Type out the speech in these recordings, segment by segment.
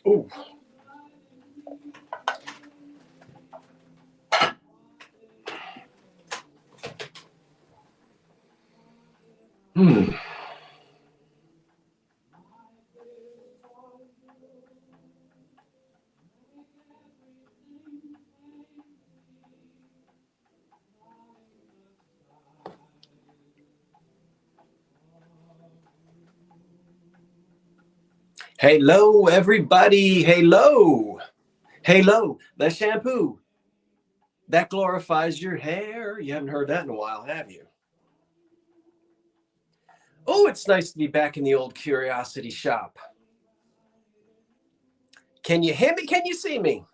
Ooh. Hello, everybody. Hello. Hello. The shampoo that glorifies your hair. You haven't heard that in a while, have you? Oh, it's nice to be back in the old curiosity shop. Can you hear me? Can you see me?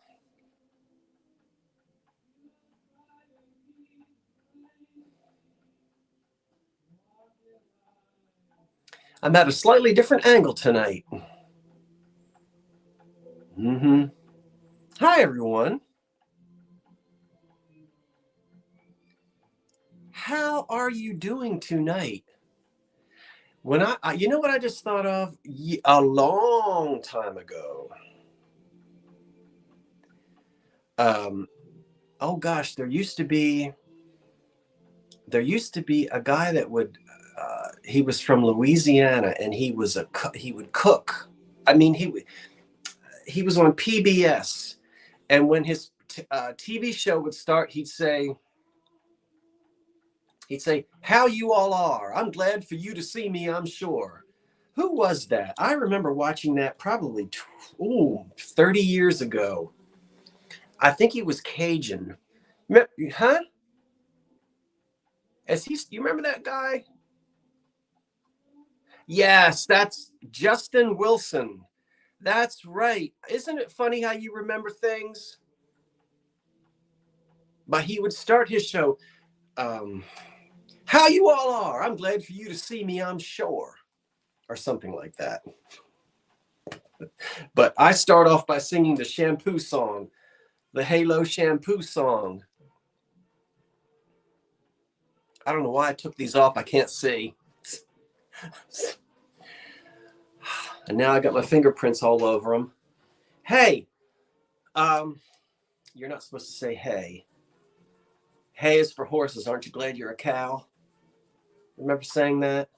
I'm at a slightly different angle tonight. Hi, everyone. How are you doing tonight? When you know what I just thought of a long time ago. Oh gosh, there used to be a guy that would. He was from Louisiana, and he would cook. I mean, he was on PBS, and when his TV show would start, he'd say, "How you all are? I'm glad for you to see me, I'm sure." Who was that? I remember watching that probably 30 years ago. I think he was Cajun. Huh? You remember that guy? Yes, that's Justin Wilson. That's right. Isn't it funny how you remember things? But he would start his show, "How you all are? I'm glad for you to see me, I'm sure," or something like that. But I start off by singing the shampoo song, the Halo shampoo song. I don't know why I took these off. I can't see. And now I got my fingerprints all over them. Hey, you're not supposed to say hey. Hay is for horses. Aren't you glad you're a cow? Remember saying that?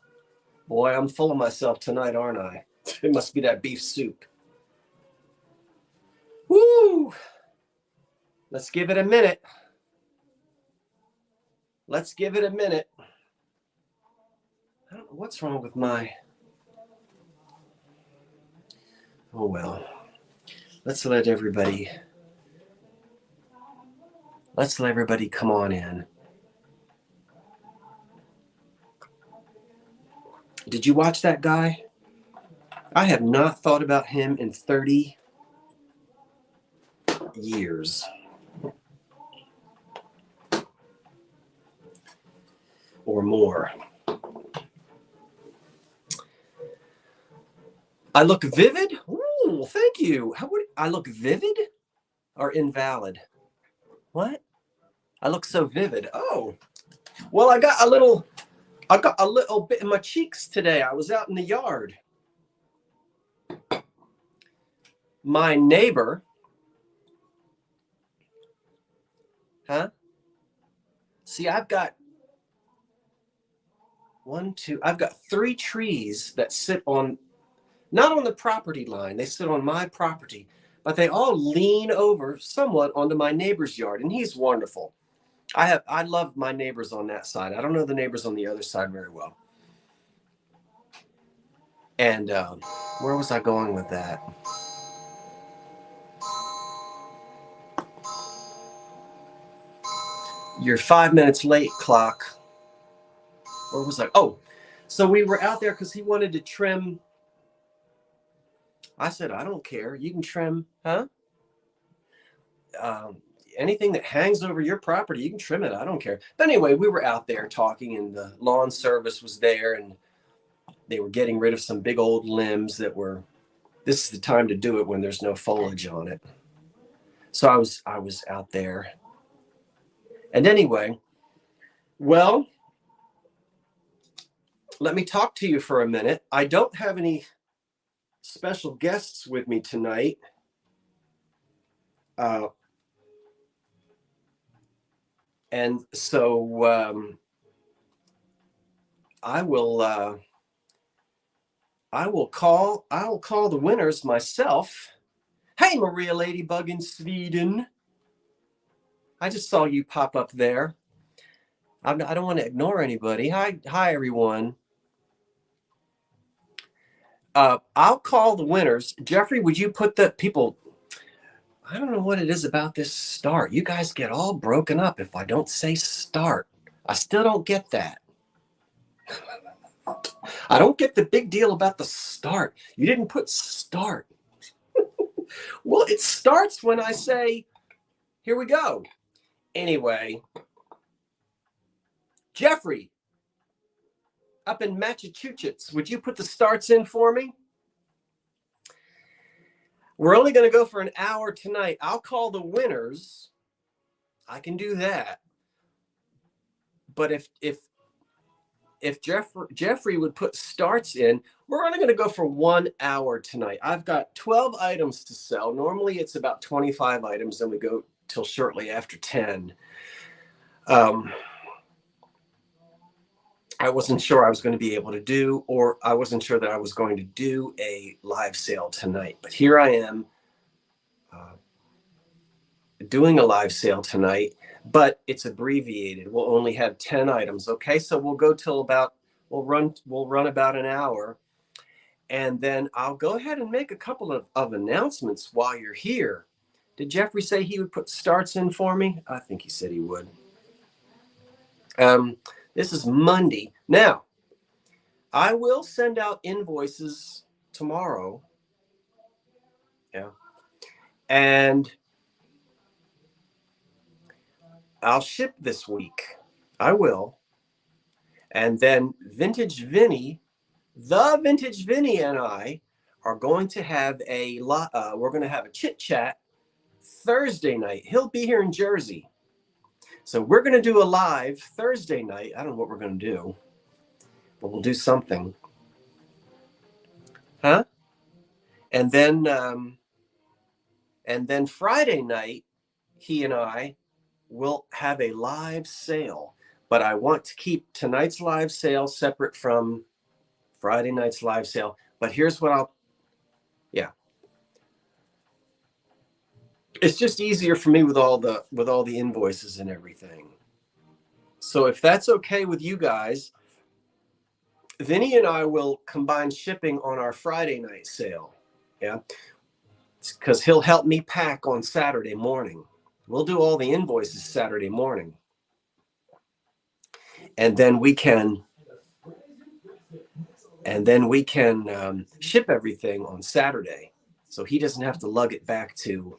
Boy, I'm full of myself tonight, aren't I? It must be that beef soup. Woo! Let's give it a minute. Let's give it a minute. I don't know what's wrong with my... Oh, well. Let's let everybody come on in. Did you watch that guy? I have not thought about him in 30 years. Or more. I look vivid? Ooh, thank you. How would I look vivid or invalid? What? I look so vivid. Oh, well, I got a little bit in my cheeks today. I was out in the yard. My neighbor, see, I've got I've got 3 trees that sit on, not on the property line. They sit on my property, but they all lean over somewhat onto my neighbor's yard, and he's wonderful. I love my neighbors on that side. I don't know the neighbors on the other side very well. And where was I going with that? You're 5 minutes late, clock. Where was I? Oh, so we were out there because he wanted to trim. I said, I don't care. You can trim, anything that hangs over your property, you can trim it. I don't care. But anyway, we were out there talking, and the lawn service was there, and they were getting rid of some big old limbs that were, this is the time to do it when there's no foliage on it. So I was out there. And anyway, well, let me talk to you for a minute. I don't have any special guests with me tonight. And so I will call the winners myself. Hey, Maria Ladybug in Sweden. I just saw you pop up there. I don't want to ignore anybody. Hi, everyone. I'll call the winners. Jeffrey, would you put the people? I don't know what it is about this start. You guys get all broken up if I don't say start. I still don't get that. I don't get the big deal about the start. You didn't put start. Well, it starts when I say, here we go. Anyway, Jeffrey, up in Massachusetts, would you put the starts in for me? We're only going to go for an hour tonight. I'll call the winners. I can do that. But if Jeffrey would put starts in, we're only going to go for 1 hour tonight. I've got 12 items to sell. Normally it's about 25 items, and we go till shortly after 10. I wasn't sure I was going to be able to do, or I wasn't sure that I was going to do a live sale tonight. But here I am doing a live sale tonight, but it's abbreviated. We'll only have 10 items. Okay, so we'll go till about, we'll run about an hour. And then I'll go ahead and make a couple of announcements while you're here. Did Jeffrey say he would put starts in for me? I think he said he would. This is Monday. Now, I will send out invoices tomorrow. Yeah. And I'll ship this week. I will. And then Vintage Vinny, the Vintage Vinny and I are going to have we're going to have a chit chat Thursday night. He'll be here in Jersey. So we're going to do a live Thursday night. I don't know what we're going to do, but we'll do something. Huh? And then Friday night, he and I will have a live sale. But I want to keep tonight's live sale separate from Friday night's live sale. But here's what it's just easier for me with all the invoices and everything. So if that's okay with you guys, Vinny and I will combine shipping on our Friday night sale. Yeah. Because he'll help me pack on Saturday morning. We'll do all the invoices Saturday morning. And then we can ship everything on Saturday. So he doesn't have to lug it back to,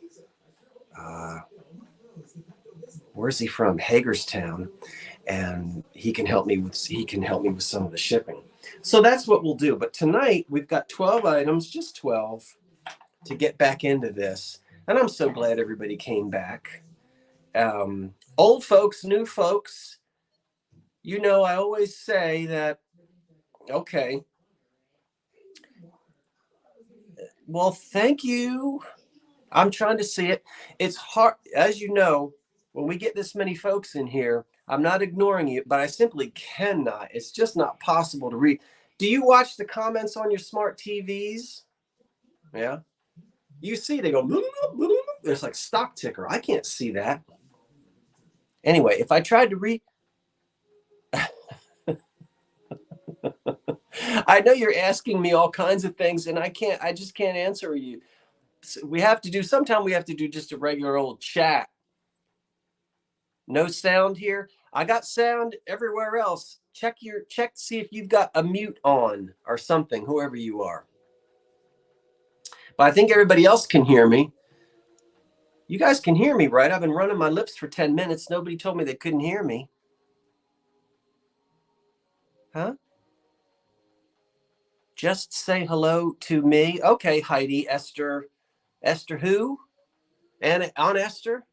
where's he from? Hagerstown. And he can help me with some of the shipping. So that's what we'll do. But tonight we've got 12 items, just 12, to get back into this. And I'm so glad everybody came back. Old folks, new folks. You know, I always say that, okay. Well, thank you. I'm trying to see it. It's hard, as you know, when we get this many folks in here, I'm not ignoring you, but I simply cannot. It's just not possible to read. Do you watch the comments on your smart TVs? Yeah. You see, they go, there's like stock ticker. I can't see that. Anyway, if I tried to read, I know you're asking me all kinds of things, and I just can't answer you. Sometime we have to do just a regular old chat. No sound here. I got sound everywhere else. Check to see if you've got a mute on or something, whoever you are. But I think everybody else can hear me. You guys can hear me, right? I've been running my lips for 10 minutes. Nobody told me they couldn't hear me. Huh? Just say hello to me. Okay, Heidi, Esther. Esther who? Aunt Esther?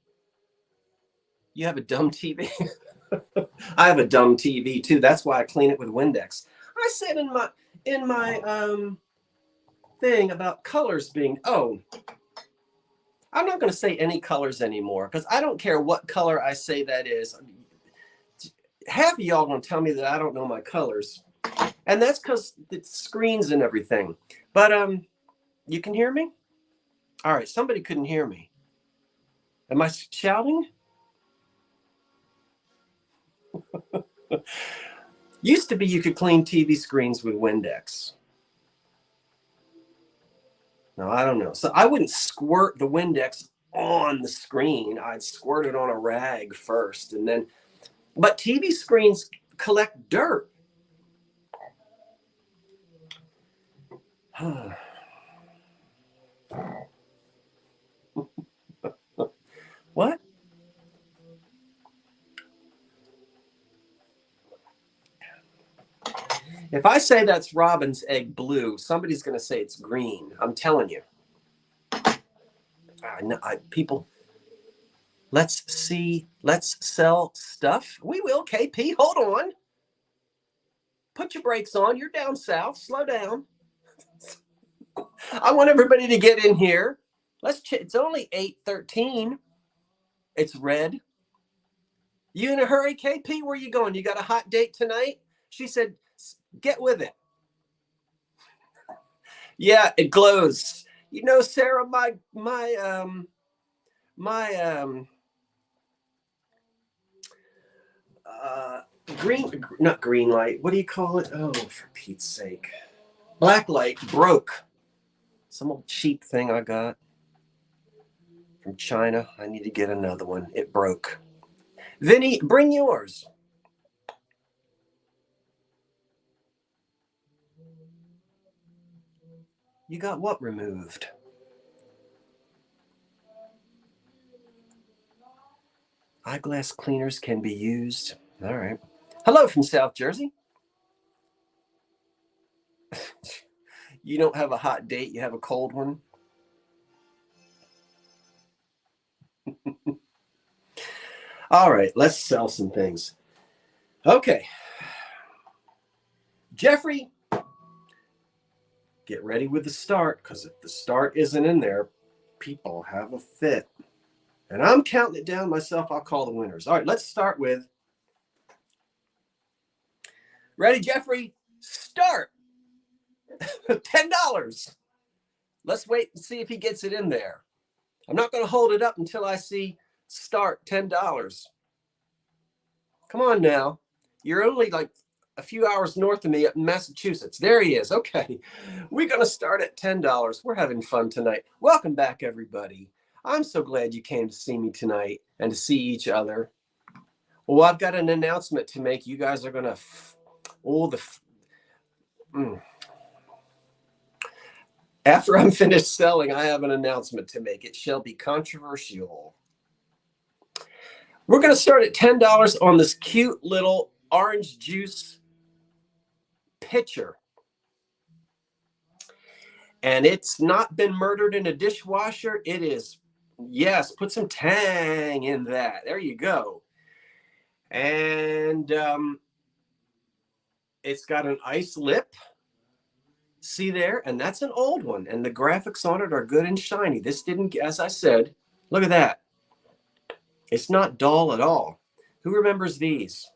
You have a dumb TV? I have a dumb TV too. That's why I clean it with Windex. I said in my thing about colors being, oh, I'm not going to say any colors anymore because I don't care what color I say that is. Half of y'all going to tell me that I don't know my colors. And that's because it's screens and everything. But you can hear me? All right, somebody couldn't hear me. Am I shouting? Used to be you could clean TV screens with Windex. No, I don't know. So I wouldn't squirt the Windex on the screen. I'd squirt it on a rag first. And then, but TV screens collect dirt. What? If I say that's robin's egg blue, somebody's going to say it's green. I'm telling you. People, let's sell stuff. We will, KP. Hold on. Put your brakes on. You're down south. Slow down. I want everybody to get in here. It's only 8:13. It's red. You in a hurry, KP? Where you going? You got a hot date tonight? She said, get with it. Yeah, it glows. You know, Sarah, not green light. What do you call it? Oh, for Pete's sake. Black light broke. Some old cheap thing I got from China. I need to get another one. It broke. Vinny, bring yours. You got what removed? Eyeglass cleaners can be used. All right. Hello from South Jersey. You don't have a hot date, you have a cold one. All right, let's sell some things. Okay. Jeffrey, get ready with the start, because if the start isn't in there, people have a fit. And I'm counting it down myself. I'll call the winners. All right, let's start with. Ready, Jeffrey? Start. $10. Let's wait and see if he gets it in there. I'm not going to hold it up until I see start $10. Come on now. You're only like a few hours north of me up in Massachusetts. There he is. Okay. We're going to start at $10. We're having fun tonight. Welcome back, everybody. I'm so glad you came to see me tonight and to see each other. Well, I've got an announcement to make. You guys are going to... After I'm finished selling, I have an announcement to make. It shall be controversial. We're going to start at $10 on this cute little orange juice pitcher. And it's not been murdered in a dishwasher. It is, yes, put some tang in that. There you go. And it's got an ice lip. See there? And that's an old one. And the graphics on it are good and shiny. This didn't, as I said, look at that. It's not dull at all. Who remembers these?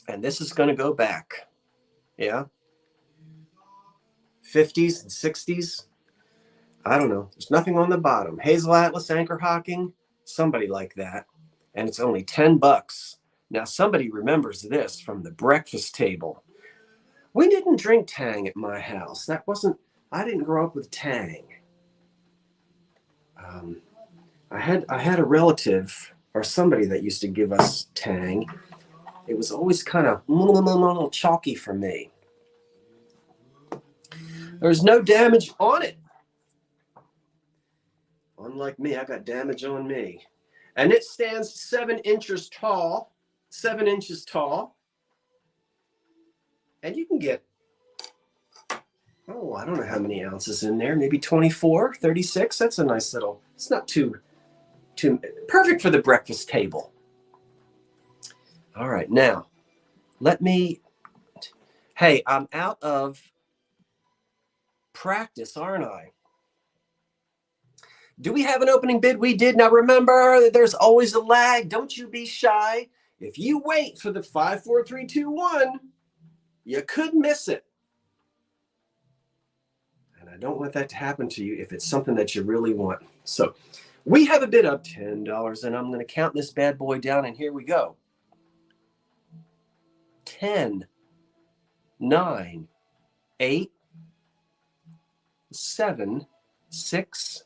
And this is going to go back. Yeah. 50s and 60s. I don't know. There's nothing on the bottom. Hazel Atlas, Anchor Hocking, somebody like that. And it's only $10. Now, somebody remembers this from the breakfast table. We didn't drink Tang at my house. I didn't grow up with Tang. I had a relative or somebody that used to give us Tang. It was always kind of a little chalky for me. There's no damage on it. Unlike me, I got damage on me. And it stands 7 inches tall. 7 inches tall. And you can get, I don't know how many ounces in there. Maybe 24, 36. That's a nice little, it's not too perfect for the breakfast table. All right, now, hey, I'm out of practice, aren't I? Do we have an opening bid? We did. Now remember that there's always a lag. Don't you be shy. If you wait for the 5, 4, 3, 2, 1, you could miss it. And I don't want that to happen to you if it's something that you really want. So we have a bid of $10, and I'm going to count this bad boy down, and here we go. 10, 9, 8, 7, 6,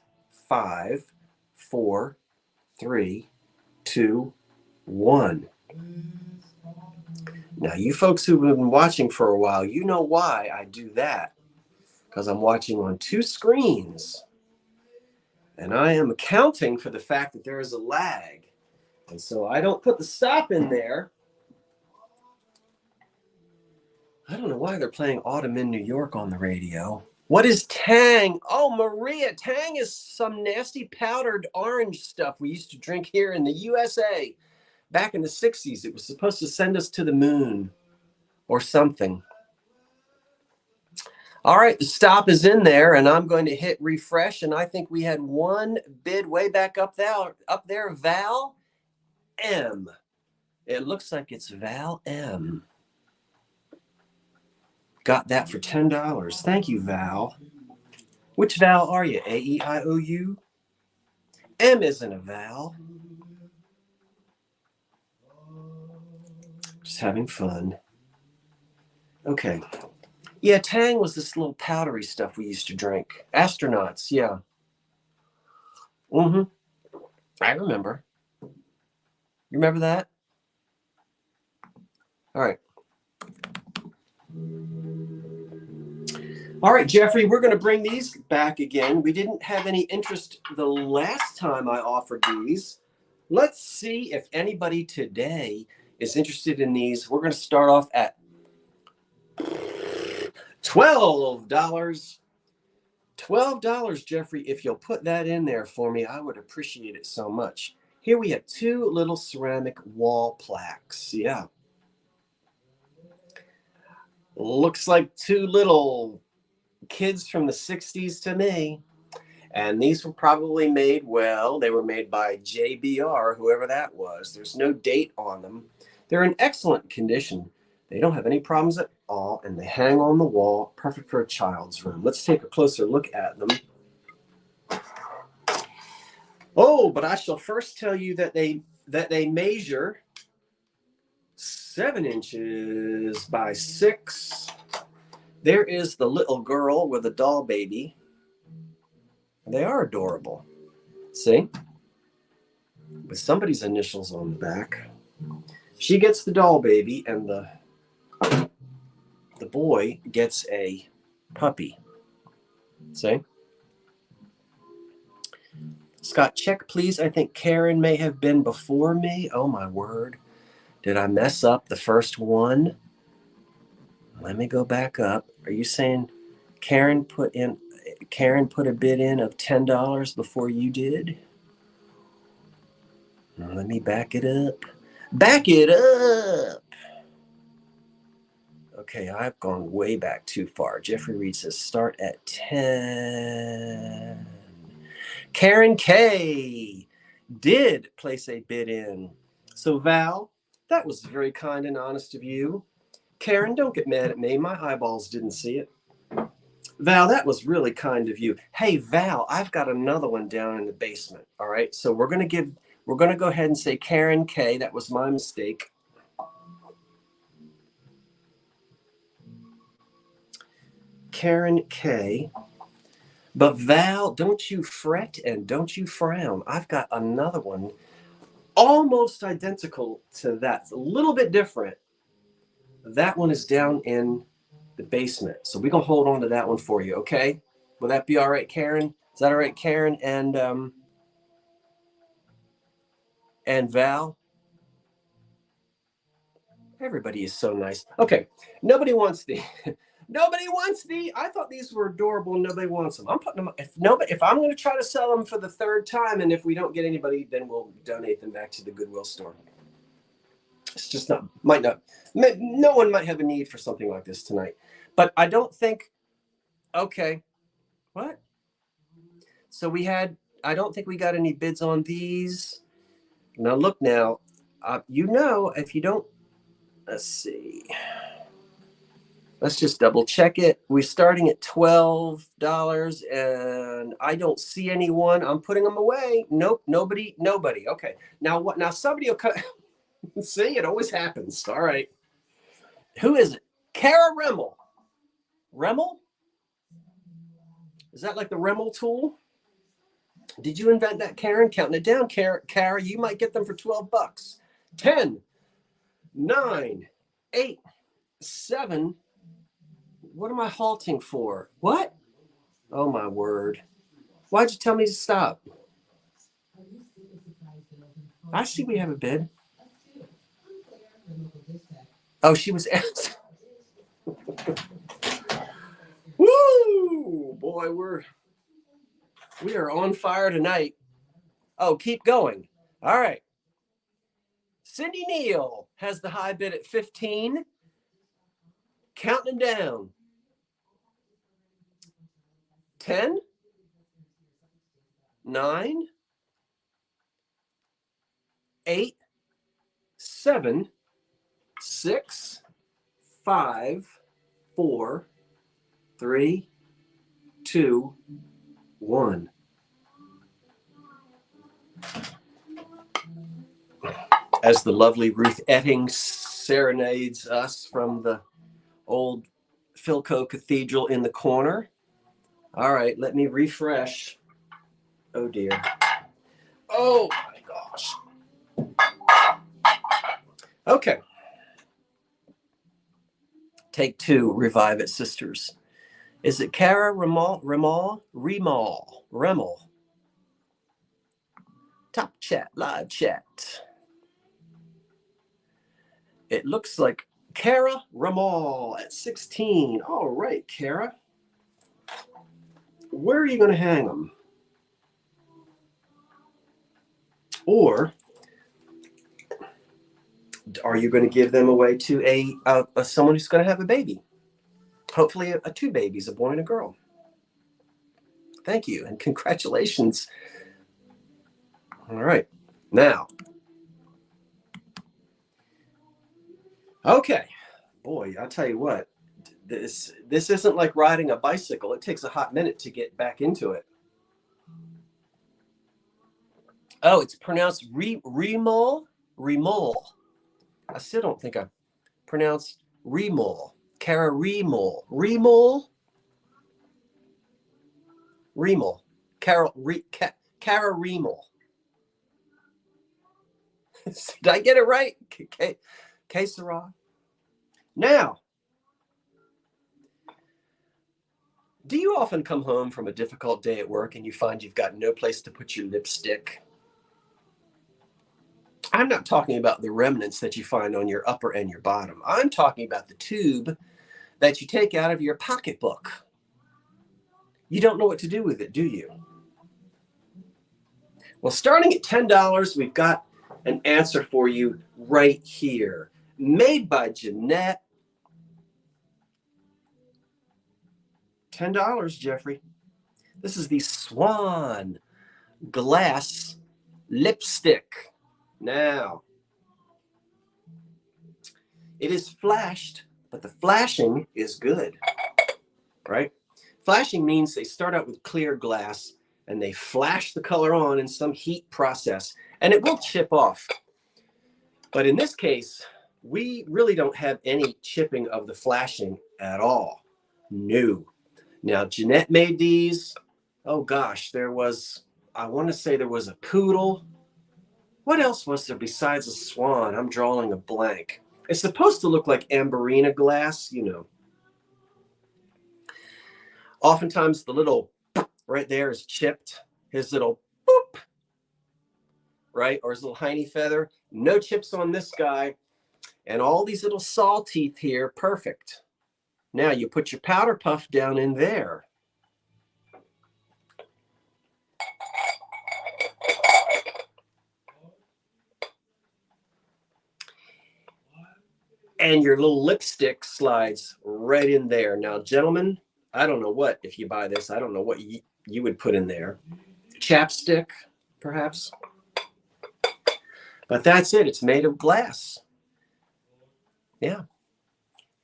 5, 4, 3, 2, 1. Now, you folks who've been watching for a while, you know why I do that. Because I'm watching on 2 screens. And I am accounting for the fact that there is a lag. And so I don't put the stop in there. I don't know why they're playing Autumn in New York on the radio. What is Tang? Oh, Maria, Tang is some nasty powdered orange stuff we used to drink here in the USA. Back in the 60s, it was supposed to send us to the moon or something. All right, the stop is in there, and I'm going to hit refresh, and I think we had one bid way back up there, Val M. It looks like it's Val M. Got that for $10. Thank you, Val. Which Val are you? A-E-I-O-U? M isn't a Val. Just having fun. Okay. Yeah, Tang was this little powdery stuff we used to drink. Astronauts, yeah. Mm-hmm. I remember. You remember that? All right. All right, Jeffrey, we're going to bring these back again. We didn't have any interest the last time I offered these. Let's see if anybody today is interested in these. We're going to start off at $12. $12, Jeffrey. If you'll put that in there for me, I would appreciate it so much. Here we have 2 little ceramic wall plaques. Yeah. Looks like 2 little kids from the 60s to me. And these were probably made, well, they were made by JBR, whoever that was. There's no date on them. They're in excellent condition. They don't have any problems at all, and they hang on the wall, perfect for a child's room. Let's take a closer look at them. Oh, but I shall first tell you that they measure 7 inches by 6. There is the little girl with a doll baby. They are adorable. See? With somebody's initials on the back. She gets the doll baby, and the boy gets a puppy. See? Scott, check, please. I think Karen may have been before me. Oh, my word. Did I mess up the first one? Let me go back up. Are you saying Karen put a bid in of $10 before you did? Let me back it up. Back it up. Okay, I've gone way back too far. Jeffrey Reed says start at 10. Karen K did place a bid in. So Val, that was very kind and honest of you. Karen, don't get mad at me. My eyeballs didn't see it. Val, that was really kind of you. Hey, Val, I've got another one down in the basement. All right, so we're going to go ahead and say Karen K. That was my mistake. Karen K. But Val, don't you fret and don't you frown. I've got another one almost identical to that. It's a little bit different. That one is down in the basement. So we're going to hold on to that one for you, okay? Will that be all right, Karen? Is that all right, Karen and Val? Everybody is so nice. Okay, nobody wants the I thought these were adorable and nobody wants them. I'm putting them, if I'm going to try to sell them for the 3rd time, and if we don't get anybody, then we'll donate them back to the Goodwill store. It's just no one might have a need for something like this tonight. But I don't think, okay, What? So we had, I don't think we got any bids on these. Now look now, you know, if you don't, let's see. Let's just double check it. We're starting at $12 and I don't see anyone. I'm putting them away. Nope, nobody. Okay. Now what? Now somebody will cut. See, it always happens. All right. Who is it? Kara Remmel. Remmel? Is that like the Remmel tool? Did you invent that, Karen? Counting it down, Kara, you might get them for $12. 10, 9, 8, 7. What am I halting for? What? Oh, my word. Why'd you tell me to stop? I see we have a bid. Oh, she was asked. Woo! Boy, we are on fire tonight. Oh, keep going. All right. Cindy Neal has the high bid at 15. Counting them down. 10, 9, 8, 7, 6, 5, 4, 3, 2, 1. As the lovely Ruth Etting serenades us from the old Philco Cathedral in the corner. All right, let me refresh. Oh, dear. Oh, my gosh. Okay. Take 2, revive it, sisters. Is it Kara Remmel? Top chat, live chat. It looks like Kara Remmel at 16. All right, Kara. Where are you going to hang them? Or are you going to give them away to a someone who's going to have a baby? Hopefully a 2 babies, a boy and a girl. Thank you and congratulations. All right. Now. Okay. Boy, I'll tell you what. This isn't like riding a bicycle. It takes a hot minute to get back into it. Oh, it's pronounced Remol. I still don't think I pronounced Remol. Kara Remol. Kara Remol. Did I get it right? Que sera? Now, do you often come home from a difficult day at work and you find you've got no place to put your lipstick? I'm not talking about the remnants that you find on your upper and your bottom. I'm talking about the tube that you take out of your pocketbook. You don't know what to do with it, do you? Well, starting at $10, we've got an answer for you right here. Made by Jeanette. $10, Jeffrey. This is the Swan Glass Lipstick. Now, it is flashed, but the flashing is good, right? Flashing means they start out with clear glass and they flash the color on in some heat process, and it will chip off. But in this case, we really don't have any chipping of the flashing at all. No. Now, Jeanette made these. Oh, gosh, I want to say there was a poodle. What else was there besides a swan? I'm drawing a blank. It's supposed to look like Amberina glass, you know. Oftentimes the little right there is chipped. His little boop, right? Or his little hiney feather. No chips on this guy. And all these little saw teeth here, perfect. Now you put your powder puff down in there. And your little lipstick slides right in there. Now, gentlemen, I don't know what, if you buy this, I don't know what you would put in there. Chapstick, perhaps. But that's it. It's made of glass. Yeah.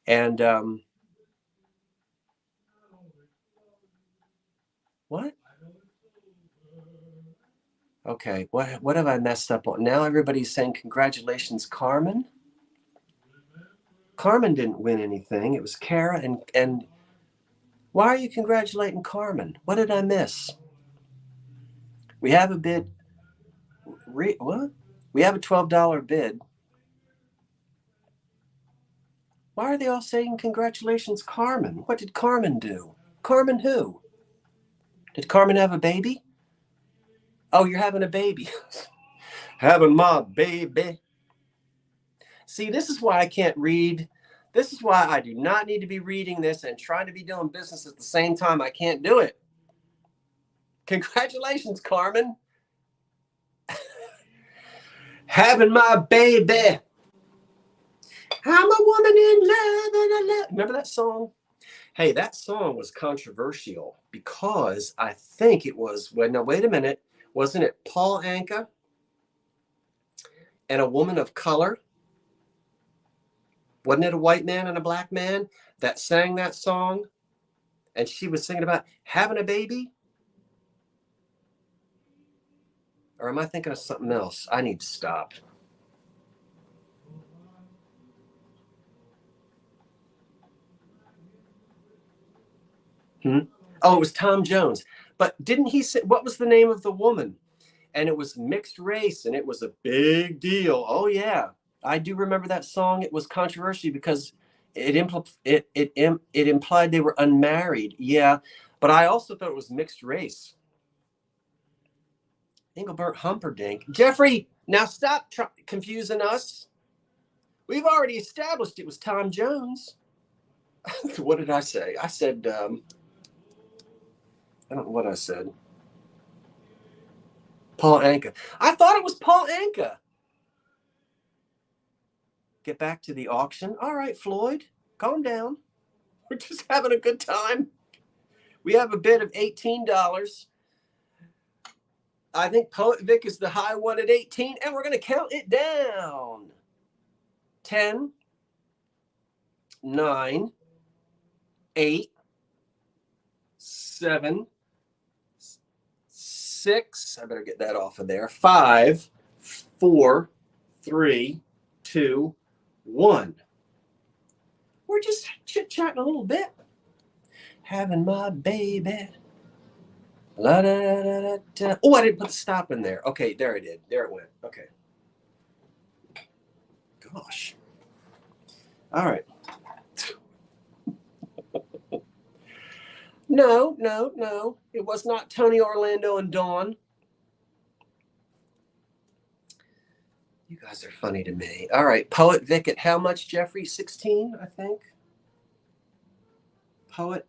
And what? Okay. What have I messed up on? Now everybody's saying congratulations, Carmen. Carmen didn't win anything. It was Kara and why are you congratulating Carmen? What did I miss? We have a bid. What? We have a $12 bid. Why are they all saying congratulations, Carmen? What did Carmen do? Carmen who? Did Carmen have a baby? Oh, you're having a baby. Having my baby. See, this is why I can't read. This is why I do not need to be reading this and trying to be doing business at the same time. I can't do it. Congratulations, Carmen. Having my baby. I'm a woman in love. Remember that song? Hey, that song was controversial because I think it was, well, now wait a minute. Wasn't it Paul Anka and a woman of color? Wasn't it a white man and a black man that sang that song? And she was singing about having a baby? Or am I thinking of something else? I need to stop. Oh, it was Tom Jones. But didn't he say, what was the name of the woman? And it was mixed race, and it was a big deal. Oh, yeah. I do remember that song. It was controversial because it implied they were unmarried. Yeah. But I also thought it was mixed race. Engelbert Humperdinck. Jeffrey, now stop confusing us. We've already established it was Tom Jones. What did I say? I said, I don't know what I said. Paul Anka. I thought it was Paul Anka. Get back to the auction. All right, Floyd, calm down. We're just having a good time. We have a bid of $18. I think Poet Vic is the high one at 18, and we're going to count it down. 10, 9, 8, 7, 6. I better get that off of there. 5, 4, 3, 2, 1. We're just chit-chatting a little bit. Having my baby. La, da, da, da, da. Oh, I didn't put the stop in there. Okay, there it did. There it went. Okay. Gosh. All right. No. It was not Tony, Orlando, and Dawn. You guys are funny to me. All right. Poet Vic at how much, Jeffrey? 16, I think. Poet.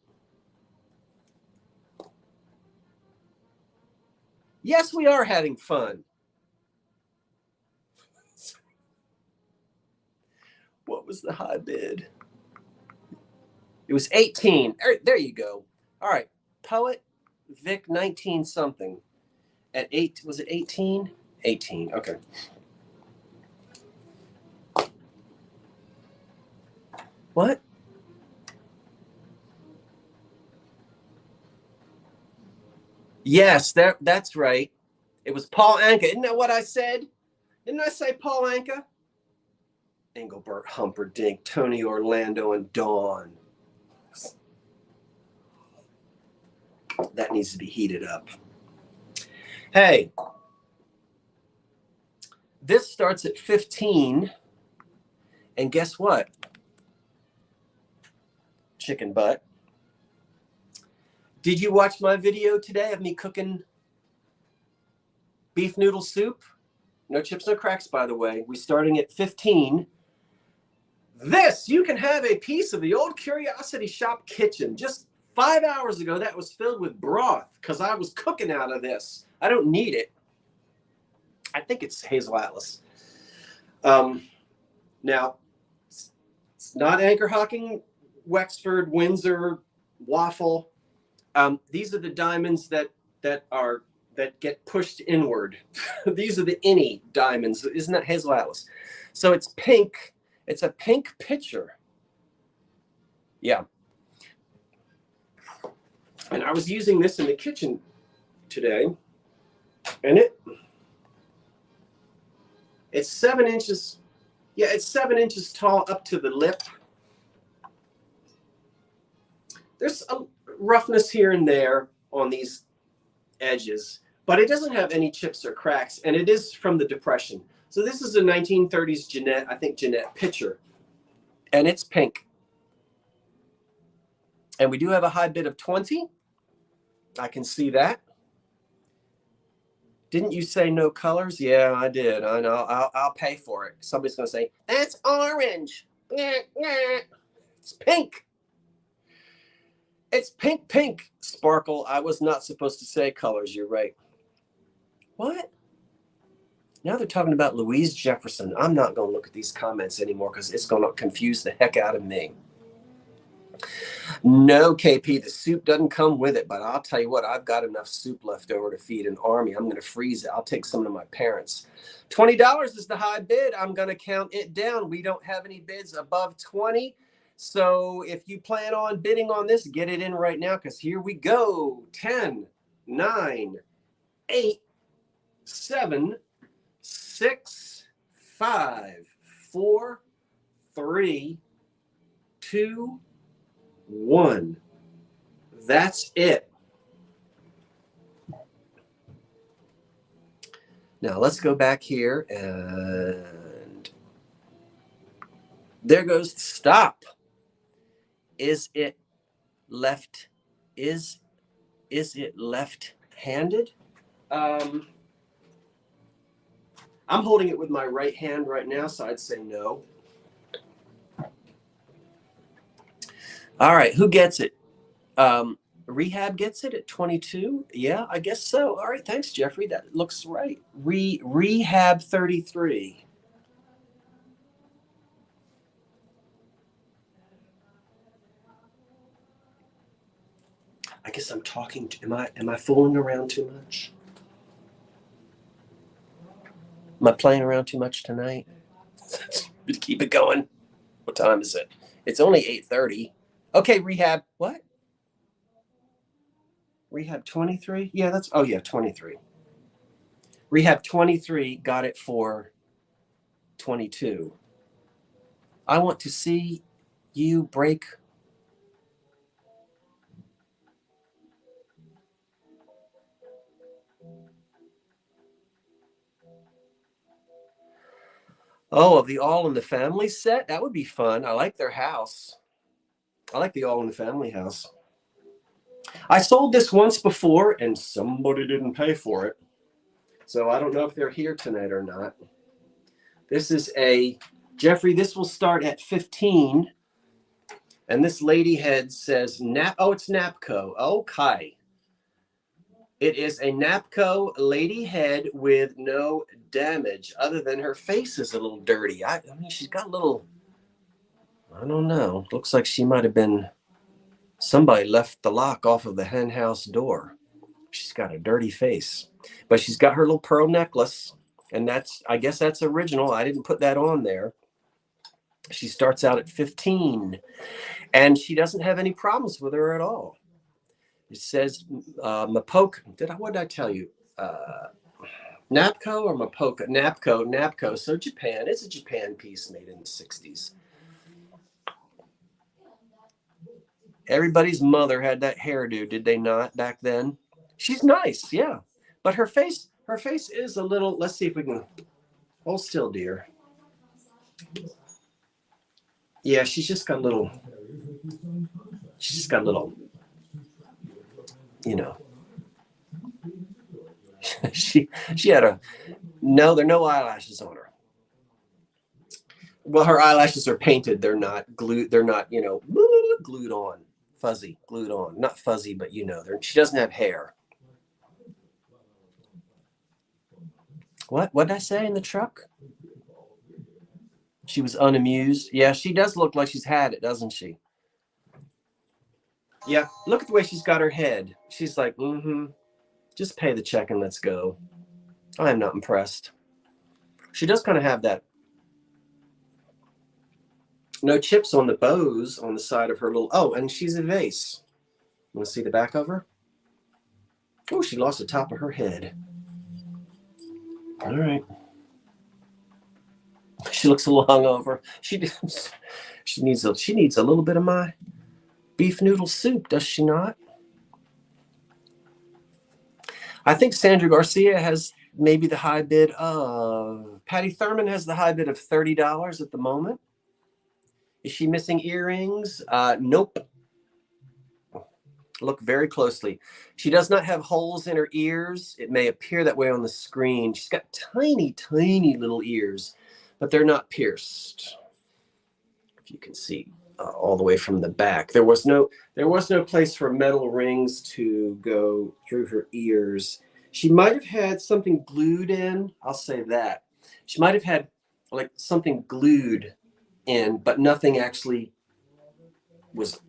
Yes, we are having fun. What was the high bid? It was 18. There you go. All right. Poet Vic 19 something. At 8, was it 18? 18. Okay. What? Yes, that's right. It was Paul Anka. Isn't that what I said? Didn't I say Paul Anka? Engelbert Humperdinck, Tony Orlando, and Dawn. That needs to be heated up. Hey, this starts at 15. And guess what? Chicken butt. Did you watch my video today of me cooking beef noodle soup? No chips, no cracks, by the way. We're starting at 15. You can have a piece of the old Curiosity Shop kitchen. Just 5 hours ago, that was filled with broth because I was cooking out of this. I don't need it. I think it's Hazel Atlas. Now, it's not Anchor Hocking, Wexford, Windsor, waffle. These are the diamonds that get pushed inward. These are the innie diamonds. Isn't that Hazel Atlas? So it's pink. It's a pink pitcher. Yeah. And I was using this in the kitchen today, and it's 7 inches. Yeah, it's 7 inches tall up to the lip. There's a roughness here and there on these edges, but it doesn't have any chips or cracks, and it is from the Depression. So this is a 1930s Jeanette, I think Jeanette pitcher, and it's pink. And we do have a high bid of 20. I can see that. Didn't you say no colors? Yeah, I did. I know. I'll pay for it. Somebody's going to say, that's orange. It's pink. It's pink, pink. Sparkle. I was not supposed to say colors. You're right. What? Now they're talking about Louise Jefferson. I'm not going to look at these comments anymore because it's going to confuse the heck out of me. No, KP, the soup doesn't come with it, but I'll tell you what, I've got enough soup left over to feed an army. I'm going to freeze it. I'll take some to my parents. $20 is the high bid. I'm going to count it down. We don't have any bids above 20. So if you plan on bidding on this, get it in right now because here we go. 10, 9, 8, 7, 6, 5, 4, 3, 2, 1. That's it. Now let's go back here and there goes the stop. Is it left? Is it left-handed? I'm holding it with my right hand right now, so I'd say no. All right, who gets it? Rehab gets it at 22. Yeah, I guess so. All right, thanks, Jeffrey. That looks right. Rehab 33. I guess I'm talking. Am I fooling around too much? Am I playing around too much tonight? Keep it going. What time is it? It's only 8:30. Okay, Rehab. What? Rehab 23? Yeah, that's, oh yeah, 23. Rehab 23 got it for 22. I want to see you break. Oh, of the All in the Family set? That would be fun. I like their house. I like the All in the Family house. I sold this once before and somebody didn't pay for it. So I don't know if they're here tonight or not. This is Jeffrey, this will start at 15. And this lady head says, it's Napco. Okay. It is a Napco lady head with no damage other than her face is a little dirty. I mean, she's got a little, I don't know. Looks like she might have been, somebody left the lock off of the hen house door. She's got a dirty face, but she's got her little pearl necklace. And I guess that's original. I didn't put that on there. She starts out at 15 and she doesn't have any problems with her at all. It says Mapoka. What did I tell you? Napco or Mapoka? Napco. So Japan. It's a Japan piece made in the 60s. Everybody's mother had that hairdo, did they not, back then? She's nice, yeah. But her face is a little, let's see if we can hold still, dear. Yeah, she's just got a little, you know. she had there are no eyelashes on her. Well, her eyelashes are painted. They're not glued. They're not, glued on, glued on. Not fuzzy, but she doesn't have hair. What did I say in the truck? She was unamused. Yeah, she does look like she's had it, doesn't she? Yeah, look at the way she's got her head. She's like, just pay the check and let's go. I am not impressed. She does kind of have that. No chips on the bows on the side of her little. Oh, and she's a vase. Want to see the back of her? Oh, she lost the top of her head. All right. She looks a little hungover. She needs a little bit of my beef noodle soup, does she not? I think Sandra Garcia has maybe the high bid of Patty Thurman has the high bid of $30 at the moment. Is she missing earrings? Nope. Look very closely. She does not have holes in her ears. It may appear that way on the screen. She's got tiny, tiny little ears, but they're not pierced. If you can see all the way from the back, there was no place for metal rings to go through her ears. She might have had something glued in. I'll say that. She might have had like something glued in, but nothing actually was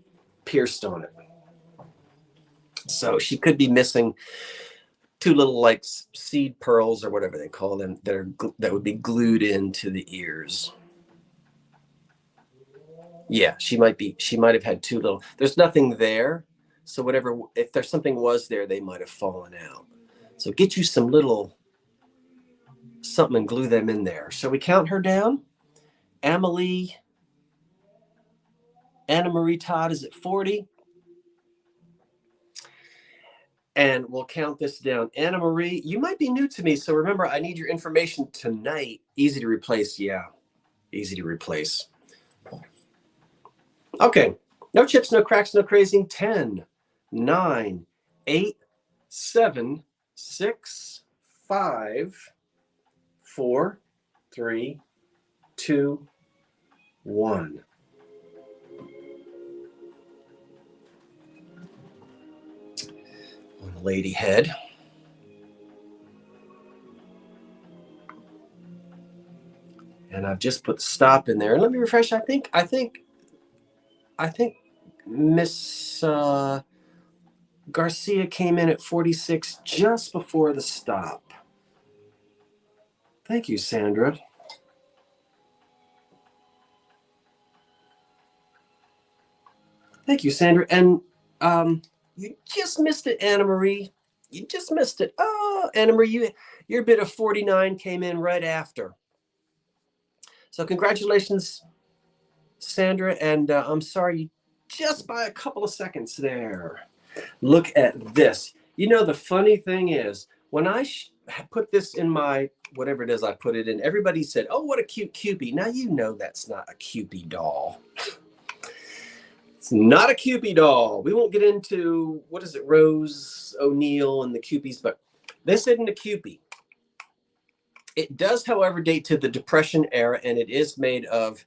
pierced on it. So she could be missing two little like seed pearls or whatever they call them that would be glued into the ears. Yeah, she might have had two little. There's nothing there, so whatever. If there's something was there, they might have fallen out. So get you some little something and glue them in there. Shall we count her down? Anna Marie Todd is at 40. And we'll count this down. Anna Marie, you might be new to me, so remember, I need your information tonight. Easy to replace. Yeah, easy to replace. Okay, no chips, no cracks, no crazing. 10, 9, 8, 7, 6, 5, 4, 3, 2, 1. On the lady head. And I've just put stop in there. And let me refresh. I think Miss Garcia came in at 46 just before the stop. Thank you, Sandra. Thank you, Sandra. And you just missed it, Anna Marie. You just missed it. Oh, Anna Marie, your bid of 49 came in right after. So congratulations, Sandra. And I'm sorry, just by a couple of seconds there. Look at this. You know, the funny thing is, when I put this in my, whatever it is I put it in, everybody said, oh, what a cute Cupid. Now you know that's not a Cupid doll. It's not a Cupid doll. We won't get into, what is it, Rose O'Neal and the Cupids, but this isn't a Cupid. It does, however, date to the Depression era, and it is made of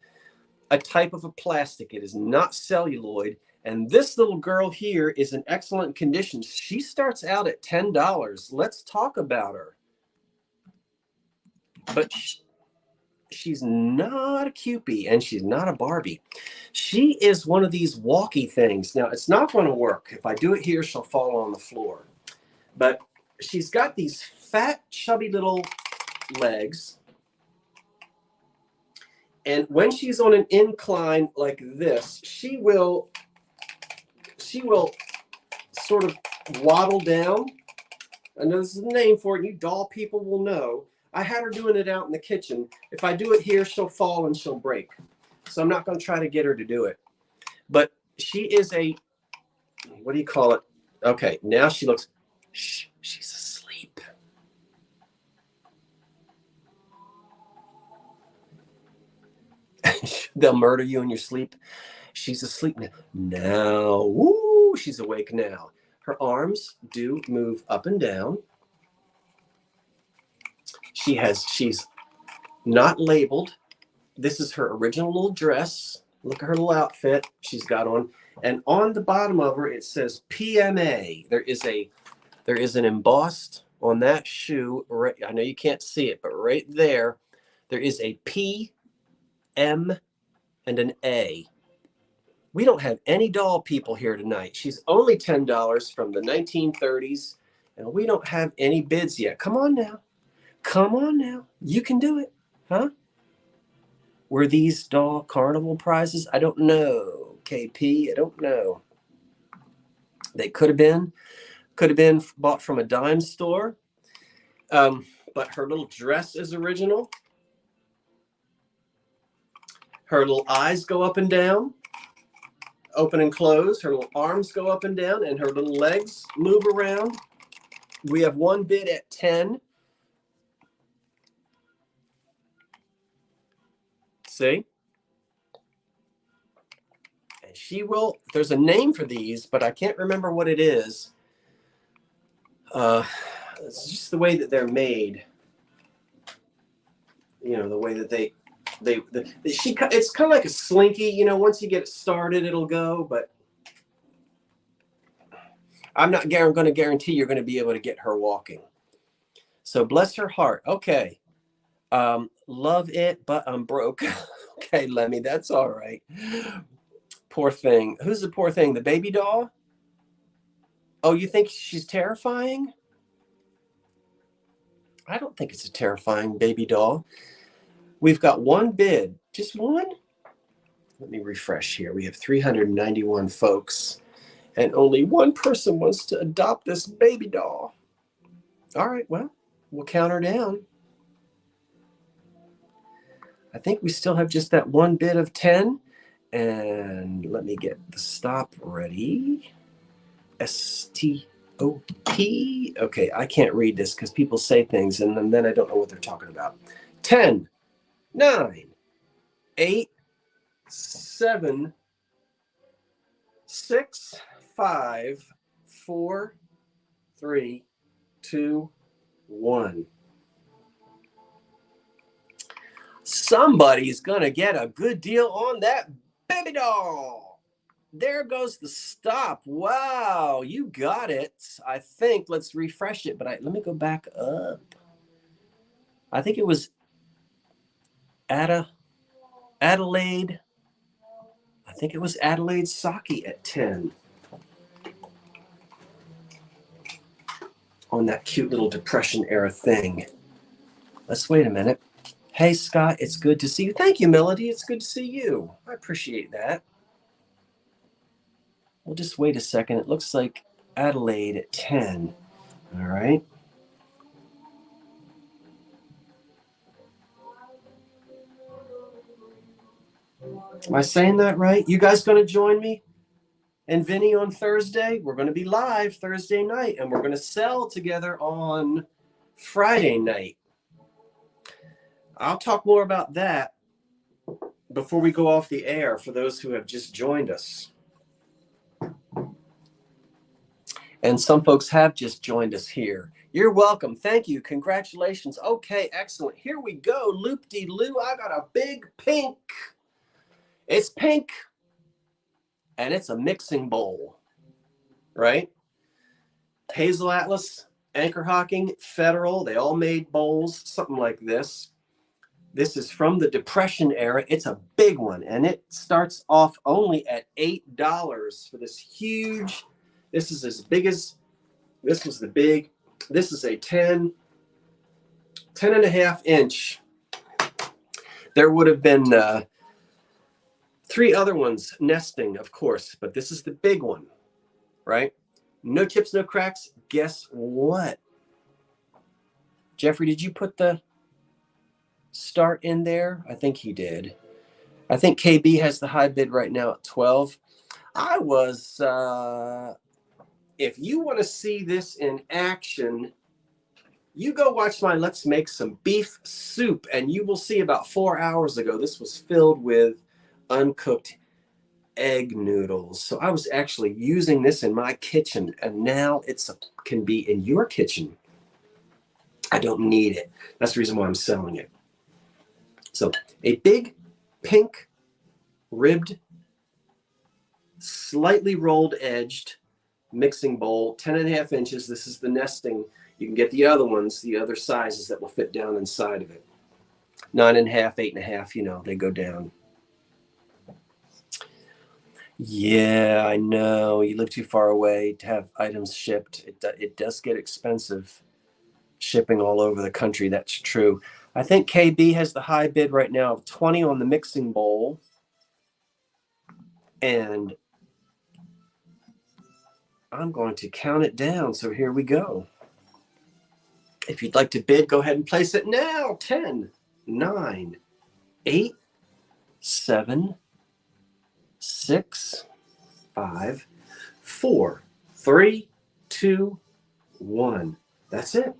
a type of a plastic. It is not celluloid. And this little girl here is in excellent condition. She starts out at $10. Let's talk about her. But she's not a Cupid and she's not a Barbie. She is one of these walkie things. Now, it's not going to work. If I do it here, she'll fall on the floor. But she's got these fat, chubby little legs. And when she's on an incline like this, she will sort of waddle down. I know this is a name for it, and you doll people will know. I had her doing it out in the kitchen. If I do it here, she'll fall and she'll break. So I'm not going to try to get her to do it. But she is a, what do you call it? Okay, now she looks, shh, she's asleep. They'll murder you in your sleep. She's asleep now. Now, woo, she's awake now. Her arms do move up and down. She's not labeled. This is her original little dress. Look at her little outfit she's got on. And on the bottom of her, it says PMA. There is an embossed on that shoe. Right, I know you can't see it, but right there is a P, M, and an A. We don't have any doll people here tonight. She's only $10 from the 1930s, and we don't have any bids yet. Come on now. Come on now. You can do it. Huh? Were these doll carnival prizes? I don't know. KP, I don't know. They could have been bought from a dime store. But her little dress is original. Her little eyes go up and down, open and close. Her little arms go up and down, and her little legs move around. We have one bid at 10. See? And she will, there's a name for these, but I can't remember what it is. It's just the way that they're made. You know, the way that it's kind of like a slinky, you know, once you get it started, it'll go, but I'm not going to guarantee you're going to be able to get her walking. So bless her heart. Okay. Love it, but I'm broke. Okay, Lemmy, that's all right. Poor thing. Who's the poor thing? The baby doll? Oh, you think she's terrifying? I don't think it's a terrifying baby doll. We've got one bid. Just one? Let me refresh here. We have 391 folks, and only one person wants to adopt this baby doll. All right, well, we'll count her down. I think we still have just that one bid of 10. And let me get the stop ready. S-T-O-P. Okay, I can't read this because people say things and then I don't know what they're talking about. 10, 9, 8, 7, 6, 5, 4, 3, 2, 1. Somebody's going to get a good deal on that baby doll. There goes the stop. Wow, you got it. I think, let's refresh it, but let me go back up. I think it was Adelaide. I think it was Adelaide Saki at 10. On that cute little Depression era thing. Let's wait a minute. Hey, Scott, it's good to see you. Thank you, Melody. It's good to see you. I appreciate that. We'll just wait a second. It looks like Adelaide at 10. All right. Am I saying that right? You guys going to join me and Vinny on Thursday? We're going to be live Thursday night, and we're going to sell together on Friday night. I'll talk more about that before we go off the air for those who have just joined us. And some folks have just joined us here. You're welcome. Thank you. Congratulations. Okay, excellent. Here we go. Loop-de-loo. I got a big pink. It's pink. And it's a mixing bowl, right? Hazel Atlas, Anchor Hocking, Federal. They all made bowls, something like this. This is from the Depression era. It's a big one, and it starts off only at $8 for this huge. This is as big as, this was the big, this is a 10 and a half inch. There would have been 3 other ones nesting, of course, but this is the big one, right? No chips, no cracks. Guess what? Jeffrey, did you put the start in there? I think he did. I think KB has the high bid right now at 12. I was, if you want to see this in action, you go watch my Let's Make Some Beef Soup, and you will see about 4 hours ago, this was filled with uncooked egg noodles. So I was actually using this in my kitchen, and now it can be in your kitchen. I don't need it. That's the reason why I'm selling it. So a big pink ribbed, slightly rolled edged mixing bowl, 10 and a half inches. This is the nesting. You can get the other ones, the other sizes that will fit down inside of it. 9 and a half, 8 and a half, you know, they go down. Yeah, I know. You live too far away to have items shipped. It does get expensive shipping all over the country. That's true. I think KB has the high bid right now of 20 on the mixing bowl. And I'm going to count it down. So here we go. If you'd like to bid, go ahead and place it now. 10, 9, 8, 7, 6, 5, 4, 3, 2, 1. That's it.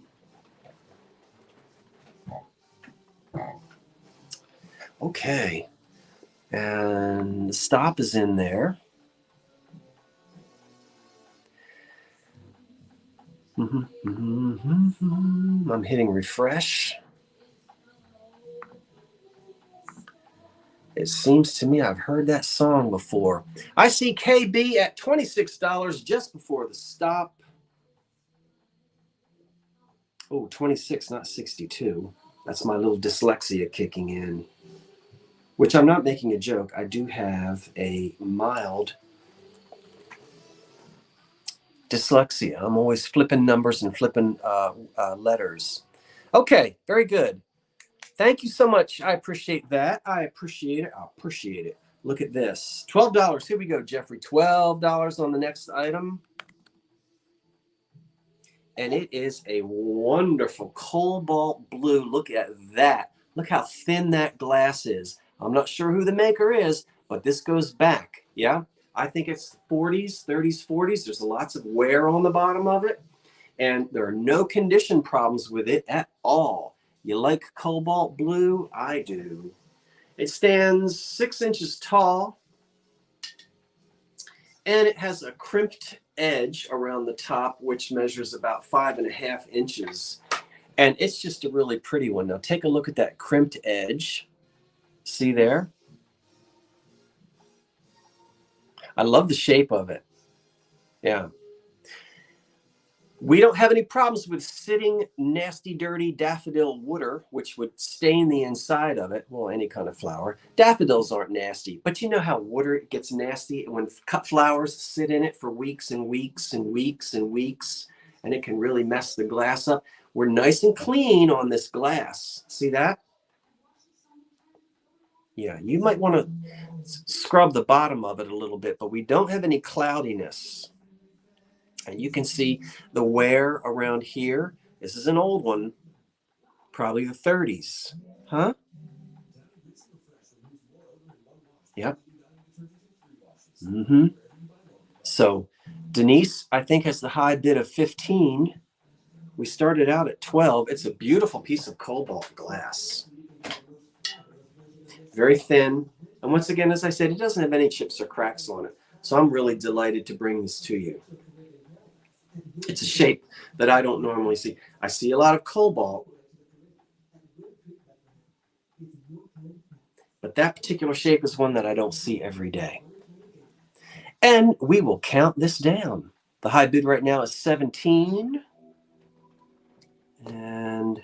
Okay. And the stop is in there. I'm hitting refresh. It seems to me I've heard that song before. I see KB at $26 just before the stop. Oh, 26, not 62. That's my little dyslexia kicking in, which I'm not making a joke. I do have a mild dyslexia. I'm always flipping numbers and flipping letters. Okay, very good. Thank you so much. I appreciate that. I appreciate it. I appreciate it. Look at this. $12. Here we go, Jeffrey. $12 on the next item. And it is a wonderful cobalt blue. Look at that. Look how thin that glass is. I'm not sure who the maker is, but this goes back. Yeah, I think it's 40s, 30s, 40s. There's lots of wear on the bottom of it, and there are no condition problems with it at all. You like cobalt blue? I do. It stands 6 inches tall, and it has a crimped edge around the top, which measures about 5.5 inches. And it's just a really pretty one. Now take a look at that crimped edge. See there? I love the shape of it. Yeah. We don't have any problems with sitting nasty, dirty daffodil water, which would stain the inside of it. Well, any kind of flower. Daffodils aren't nasty, but you know how water gets nasty when cut flowers sit in it for weeks and weeks and weeks and weeks, and it can really mess the glass up. We're nice and clean on this glass. See that? Yeah, you might want to scrub the bottom of it a little bit, but we don't have any cloudiness. And you can see the wear around here. This is an old one, probably the 30s. Huh? Yep. Mm-hmm. So Denise, I think, has the high bid of 15. We started out at 12. It's a beautiful piece of cobalt glass. Very thin. And once again, as I said, it doesn't have any chips or cracks on it. So I'm really delighted to bring this to you. It's a shape that I don't normally see. I see a lot of cobalt, but that particular shape is one that I don't see every day. And we will count this down. The high bid right now is 17. And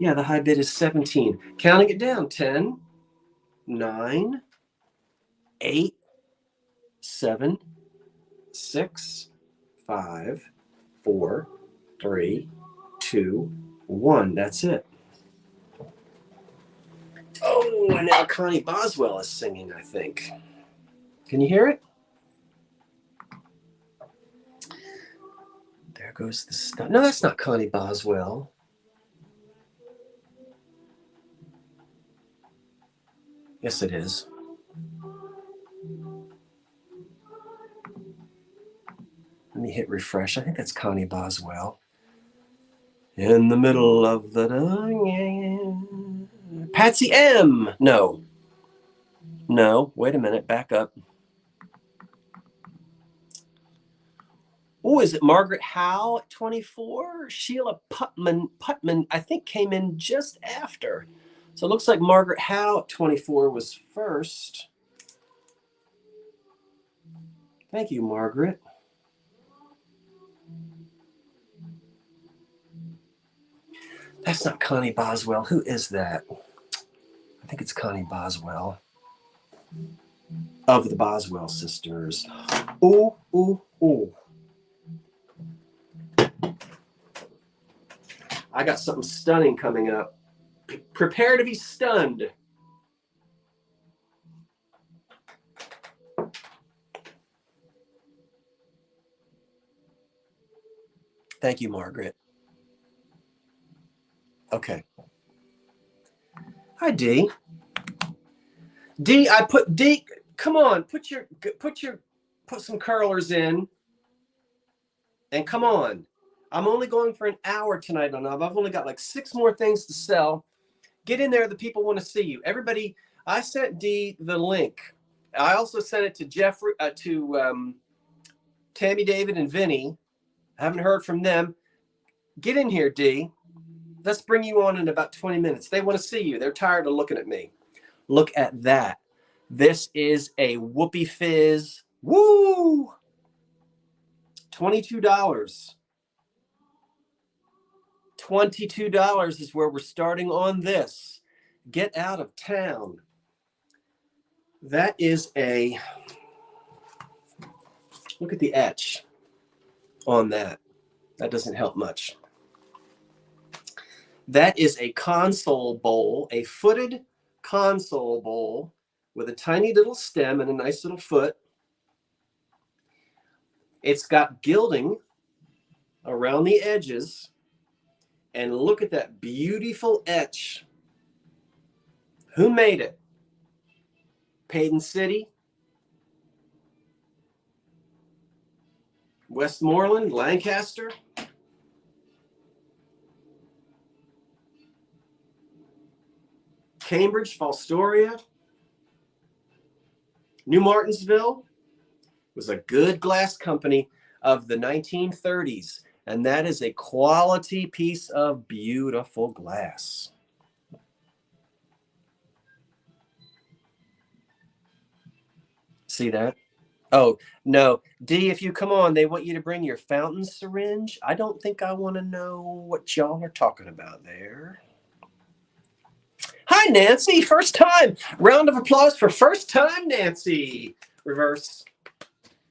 yeah, the high bid is 17. Counting it down, 10, 9, 8, 7, 6, 5, 4, 3, 2, 1. That's it. Oh, and now Connie Boswell is singing, I think. Can you hear it? There goes the stuff. No, that's not Connie Boswell. Yes, it is. Let me hit refresh. I think that's Connie Boswell. In the middle of the Patsy M. No. No. Wait a minute. Back up. Oh, is it Margaret Howe at 24? Sheila Putman, I think, came in just after. So it looks like Margaret Howe at 24 was first. Thank you, Margaret. That's not Connie Boswell. Who is that? I think it's Connie Boswell. of the Boswell sisters. Ooh, ooh, ooh. I got something stunning coming up. Prepare to be stunned. Thank you, Margaret. Okay. Hi, D. D, I put D. Come on, put some curlers in, and come on. I'm only going for an hour tonight on I've only got like 6 more things to sell. Get in there. The people want to see you. Everybody, I sent D the link. I also sent it to Jeffrey, Tammy, David, and Vinny. I haven't heard from them. Get in here, D. Let's bring you on in about 20 minutes. They want to see you. They're tired of looking at me. Look at that. This is a Whoopie Fizz. Woo! $22. $22 is where we're starting on this. Get out of town. That is a, look at the etch on that. That doesn't help much. That is a console bowl, a footed console bowl with a tiny little stem and a nice little foot. It's got gilding around the edges. And look at that beautiful etch. Who made it? Payton City? Westmoreland? Lancaster? Cambridge? Fostoria? New Martinsville? Was a good glass company of the 1930s. And that is a quality piece of beautiful glass. See that? Oh, no. D, if you come on, they want you to bring your fountain syringe. I don't think I want to know what y'all are talking about there. Hi, Nancy. First time. Round of applause for first time, Nancy. Reverse.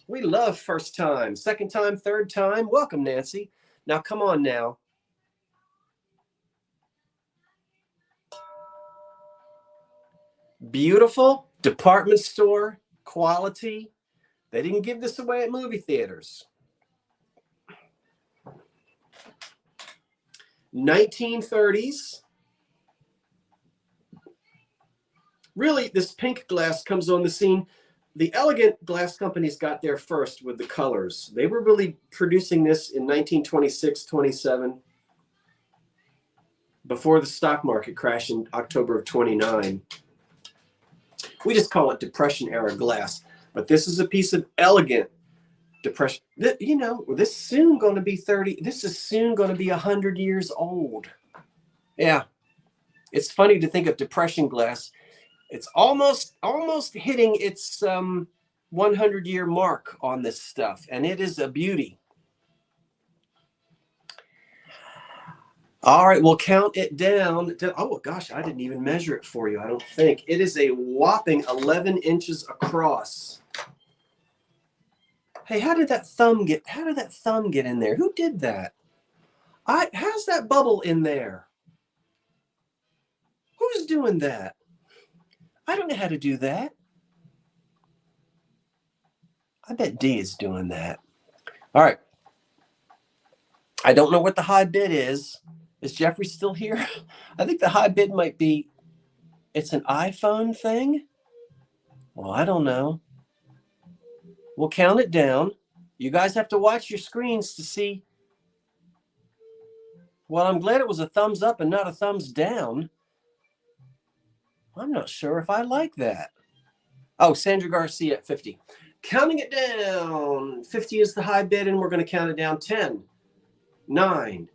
We love first time. Second time, third time. Welcome, Nancy. Now, come on now. Beautiful department store quality. They didn't give this away at movie theaters. 1930s. Really, this pink glass comes on the scene. The Elegant Glass Companies got there first with the colors. They were really producing this in 1926, 27, before the stock market crashed in October of 29. We just call it Depression era glass. But this is a piece of elegant Depression. You know, this is soon going to be 30. This is soon going to be 100 years old. Yeah. It's funny to think of Depression glass. It's almost hitting its 100-year mark on this stuff, and it is a beauty. All right, we'll count it down. Oh, gosh, I didn't even measure it for you, I don't think. It is a whopping 11 inches across. Hey, how did that thumb get in there? Who did that? How's that bubble in there? Who's doing that? I don't know how to do that. I bet D is doing that. All right. I don't know what the high bid is. Is Jeffrey still here? I think the high bid might be, it's an iPhone thing? Well, I don't know. We'll count it down. You guys have to watch your screens to see. Well, I'm glad it was a thumbs up and not a thumbs down. I'm not sure if I like that. Oh, Sandra Garcia at 50. Counting it down. 50 is the high bid, and we're going to count it down. 10, 9,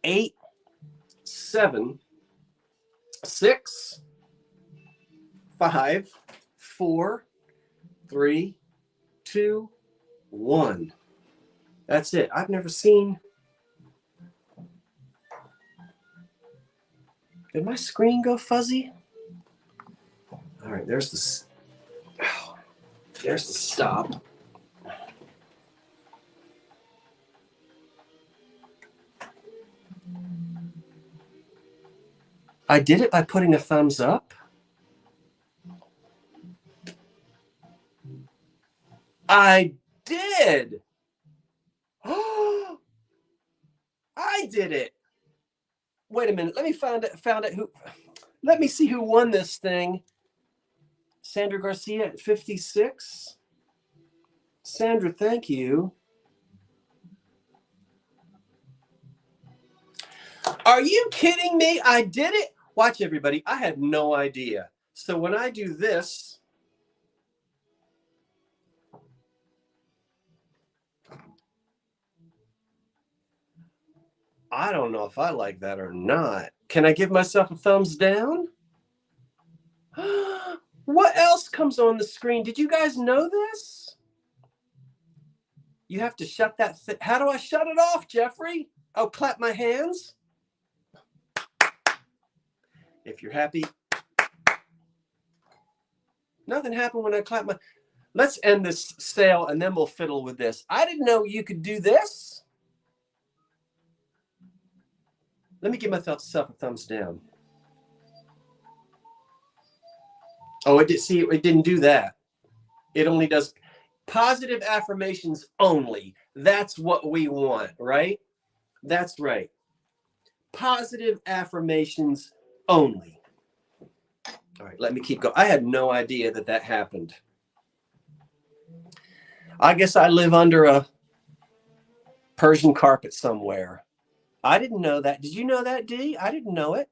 8, 7, 6, 5, 4, 3, 2, 1. That's it. I've never seen. Did my screen go fuzzy? All right, there's this. Oh. There's the stop. I did it by putting a thumbs up. I did. Oh, I did it. Wait a minute. Let me find out who. Let me see who won this thing. Sandra Garcia at 56. Sandra, thank you. Are you kidding me? I did it. Watch, everybody. I had no idea. So when I do this, I don't know if I like that or not. Can I give myself a thumbs down? What else comes on the screen? Did you guys know this? You have to shut that. How do I shut it off, Jeffrey? Oh, clap my hands. If you're happy. Nothing happened when I clap my. Let's end this sale and then we'll fiddle with this. I didn't know you could do this. Let me give myself a thumbs down. Oh, it did. See, it didn't do that. It only does positive affirmations only. That's what we want, right? That's right. Positive affirmations only. All right, let me keep going. I had no idea that that happened. I guess I live under a Persian carpet somewhere. I didn't know that. Did you know that, Dee? I didn't know it.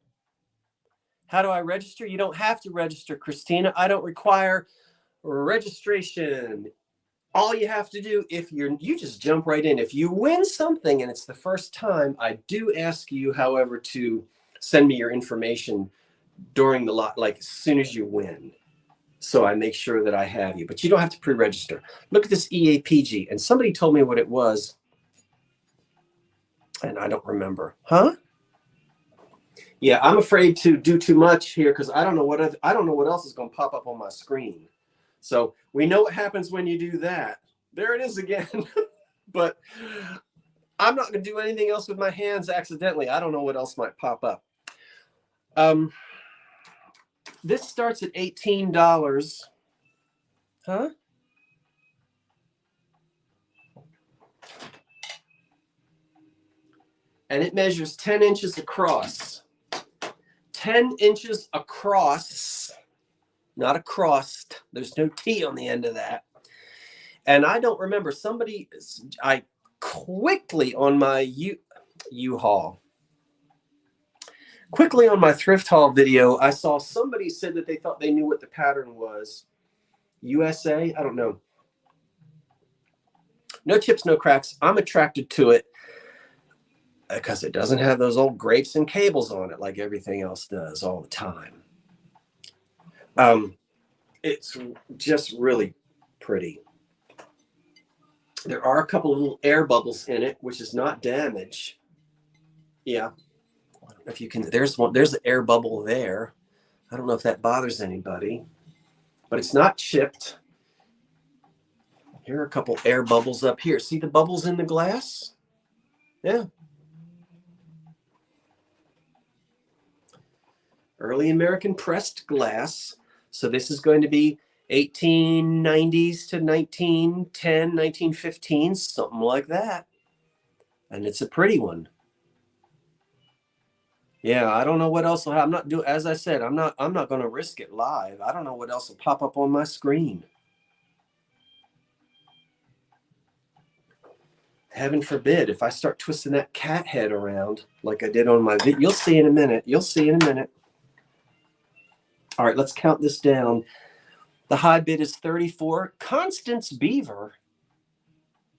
How do I register? You don't have to register, Christina. I don't require registration. All you have to do, you just jump right in. If you win something and it's the first time, I do ask you, however, to send me your information during the lot, like as soon as you win. So I make sure that I have you, but you don't have to pre-register. Look at this EAPG. And somebody told me what it was. And I don't remember. Huh? Yeah, I'm afraid to do too much here because I don't know what else is going to pop up on my screen. So we know what happens when you do that. There it is again. But I'm not going to do anything else with my hands accidentally. I don't know what else might pop up. This starts at $18. Huh? And it measures 10 inches across. 10 inches across, not across. There's no T on the end of that. And I don't remember I quickly on my U-Haul, quickly on my thrift haul video, I saw somebody said that they thought they knew what the pattern was. USA, I don't know. No chips, no cracks. I'm attracted to it because it doesn't have those old grapes and cables on it like everything else does all the time. It's just really pretty. There are a couple of little air bubbles in it, which is not damage. Yeah. I don't know if you can, there's an air bubble there. I don't know if that bothers anybody, but it's not chipped. Here are a couple air bubbles up here. See the bubbles in the glass? Yeah. Early American pressed glass. So this is going to be 1890s to 1910, 1915, something like that. And it's a pretty one. Yeah, I don't know what else will happen. I'm not doing, as I said, I'm not going to risk it live. I don't know what else will pop up on my screen. Heaven forbid if I start twisting that cat head around like I did on my video. You'll see in a minute. You'll see in a minute. All right, let's count this down. The high bid is 34. Constance Beaver.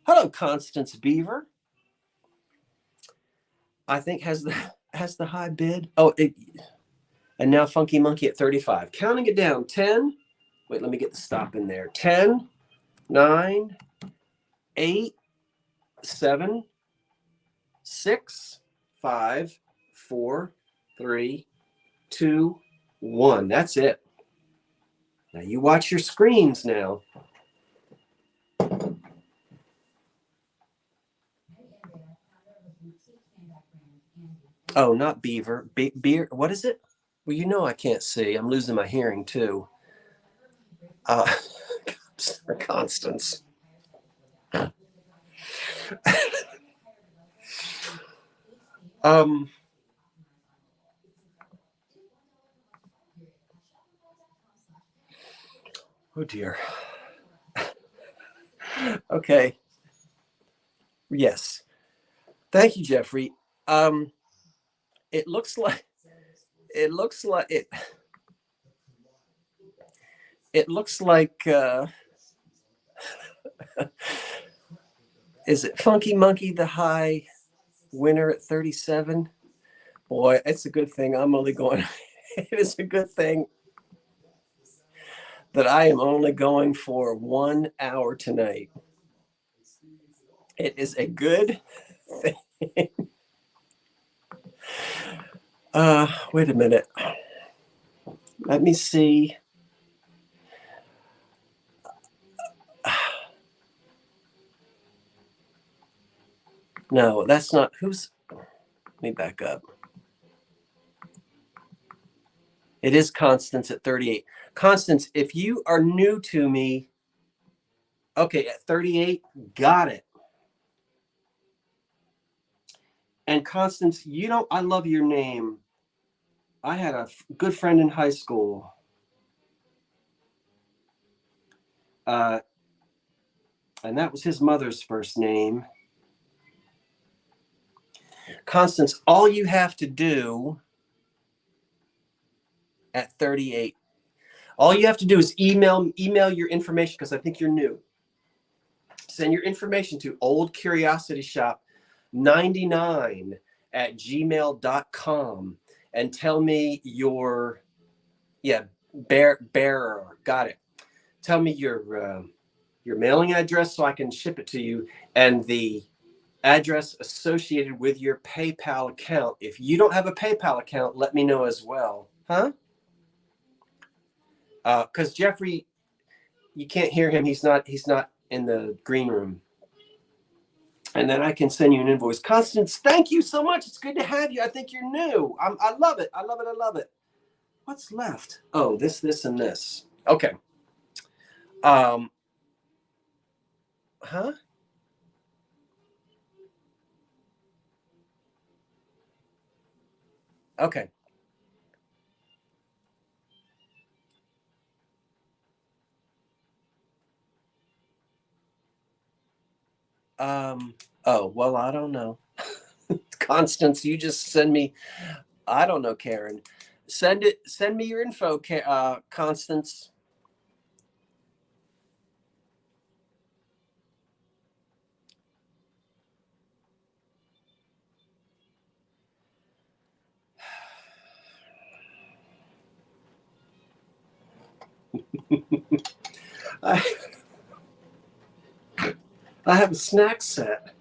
Hello, Constance Beaver. I think has the high bid. Oh, and now Funky Monkey at 35. Counting it down. 10. Wait, let me get the stop in there. 10, 9, 8, 7, 6, 5, 4, 3, 2, 1. That's it. Now you watch your screens now. Oh, not beaver. Beer. What is it? Well, you know I can't see. I'm losing my hearing too. Uh, Constance. Um. Oh dear. Okay. Yes. Thank you, Jeffrey. Um. It looks like it looks like it. It looks like. Is it Funky Monkey the high winner at 37? Boy, it's a good thing I'm only going. It is a good thing that I am only going for 1 hour tonight. It is a good thing. Wait a minute. Let me see. No, that's not who's. Let me back up. It is Constance at 38. Constance, if you are new to me, okay, at 38, got it. And Constance, you know, I love your name. I had a good friend in high school. And that was his mother's first name. Constance, all you have to do at 38, all you have to do is email your information, because I think you're new. Send your information to oldcuriositysHop99@gmail.com and tell me your, yeah, bearer. Got it. Tell me your mailing address so I can ship it to you, and the address associated with your PayPal account. If you don't have a PayPal account, let me know as well. Huh? Because Jeffrey, you can't hear him. He's not in the green room. And then I can send you an invoice. Constance, thank you so much. It's good to have you. I think you're new. I love it. I love it. I love it. What's left? Oh, this, and this. Okay. Um, huh? Okay. Oh, well, I don't know. Constance, you just send me, I don't know, Karen. Send me your info, Constance. I, I have a snack set,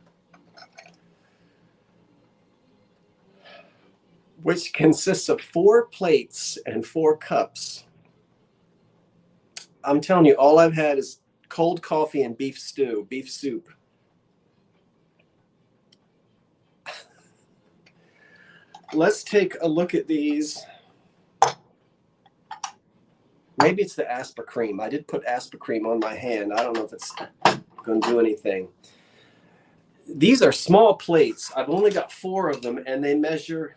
which consists of 4 plates and 4 cups. I'm telling you, all I've had is cold coffee and beef soup. Let's take a look at these. Maybe it's the Aspercream. I did put Aspercream on my hand. I don't know if it's going to do anything. These are small plates. I've only got 4 of them, and they measure.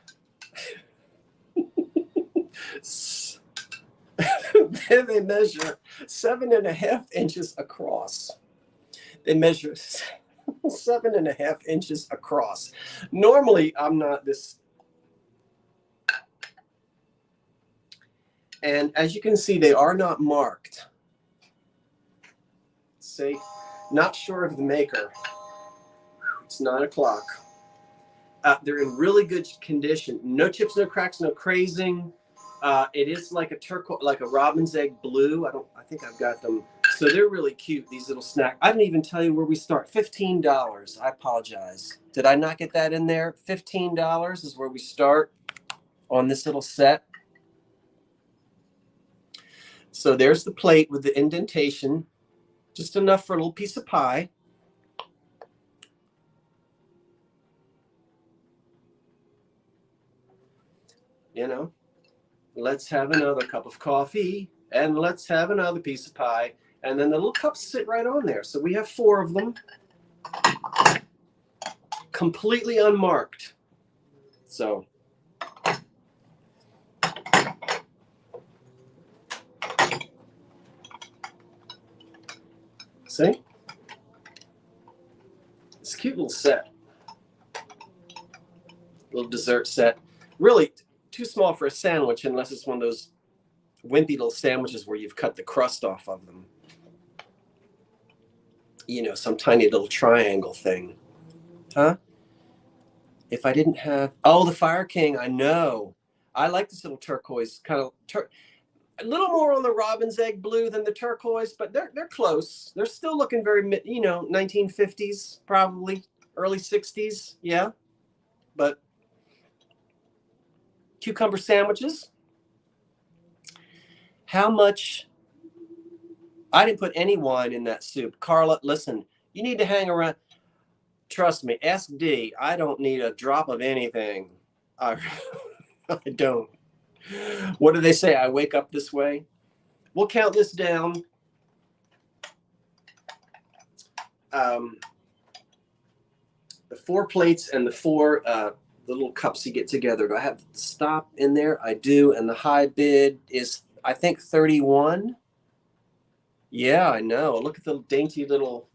They measure 7.5 inches across. They measure 7.5 inches across. Normally, I'm not this. And as you can see, they are not marked. See, not sure of the maker. It's 9 o'clock. They're in really good condition. No chips, no cracks, no crazing. It is like a turquoise, like a robin's egg blue. I think I've got them. So they're really cute, these little snacks. I didn't even tell you where we start. $15. I apologize. Did I not get that in there? $15 is where we start on this little set. So there's the plate with the indentation, just enough for a little piece of pie. you know, let's have another cup of coffee and let's have another piece of pie. And then the little cups sit right on there. So we have 4 of them, completely unmarked. So see? It's a cute little set. Little dessert set. Really too small for a sandwich unless it's one of those wimpy little sandwiches where you've cut the crust off of them. You know, some tiny little triangle thing. Huh? If I didn't have... Oh, the Fire King. I know. I like this little turquoise. Kind of... a little more on the robin's egg blue than the turquoise, but they're close. They're still looking very, you know, 1950s, probably. Early 60s. Yeah. But cucumber sandwiches. How much... I didn't put any wine in that soup. Carla, listen, you need to hang around. Trust me, ask D. I don't need a drop of anything. I don't. What do they say? I wake up this way. We'll count this down. The 4 plates and the 4 the little cups you get together. Do I have the stop in there? I do. And the high bid is, I think, 31. Yeah, I know. Look at the dainty little...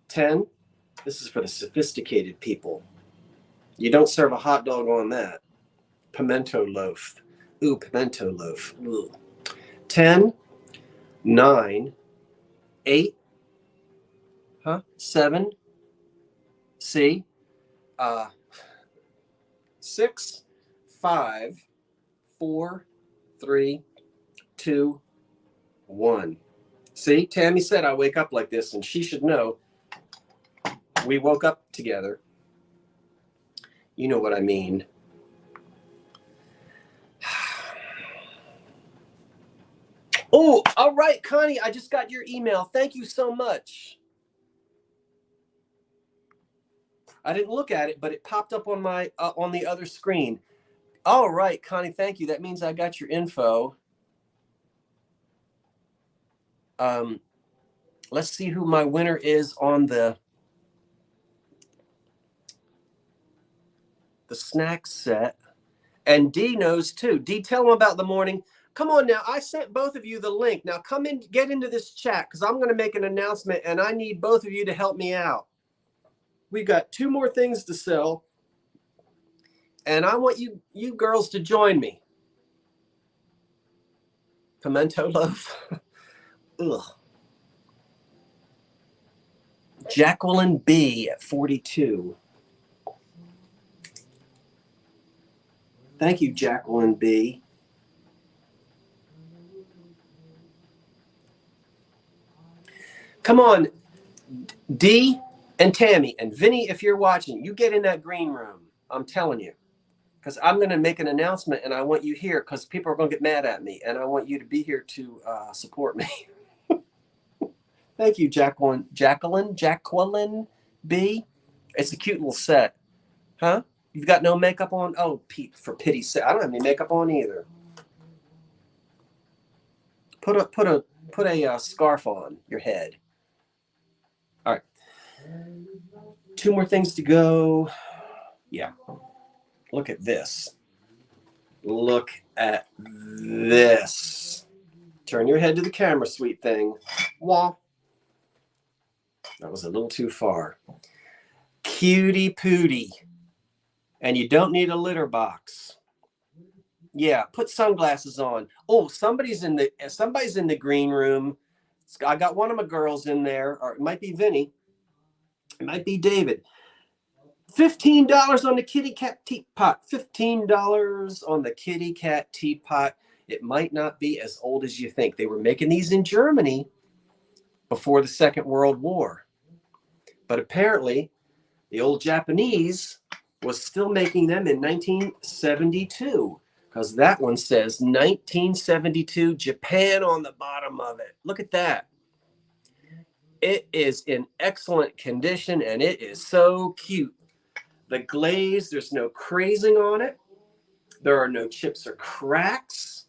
$10. This is for the sophisticated people. You don't serve a hot dog on that. Pimento loaf. Ooh, pimento loaf. Ooh. 10, 9, 8, 7, see, 6, 5, 4, 3, 2, 1. See, Tammy said I wake up like this, and she should know we woke up together. You know what I mean. Oh, all right, Connie, I just got your email. Thank you so much. I didn't look at it, but it popped up on my on the other screen. All right, Connie, thank you. That means I got your info. Let's see who my winner is on the snack set. And D knows too. D, tell them about the morning. Come on now. I sent both of you the link. Now come in, get into this chat because I'm going to make an announcement and I need both of you to help me out. We've got 2 more things to sell. And I want you girls to join me. Pimento loaf. Ugh. Jacqueline B at 42. Thank you, Jacqueline B. Come on, D and Tammy and Vinny, if you're watching, you get in that green room. I'm telling you. Because I'm going to make an announcement and I want you here because people are going to get mad at me and I want you to be here to support me. Thank you, Jacqueline B. It's a cute little set. Huh? You've got no makeup on? Oh, Pete, for pity's sake. I don't have any makeup on either. Put a scarf on your head. All right. 2 more things to go. Yeah. Look at this. Look at this. Turn your head to the camera, sweet thing. Wah. That was a little too far. Cutie pootie. And you don't need a litter box. Yeah, put sunglasses on. Oh, somebody's in the green room. I got one of my girls in there, or it might be Vinny. It might be David. $15 on the kitty cat teapot. $15 on the kitty cat teapot. It might not be as old as you think. They were making these in Germany before the Second World War. But apparently, the old Japanese was still making them in 1972. Because that one says 1972 Japan on the bottom of it. Look at that. It is in excellent condition, and it is so cute. The glaze, there's no crazing on it. There are no chips or cracks.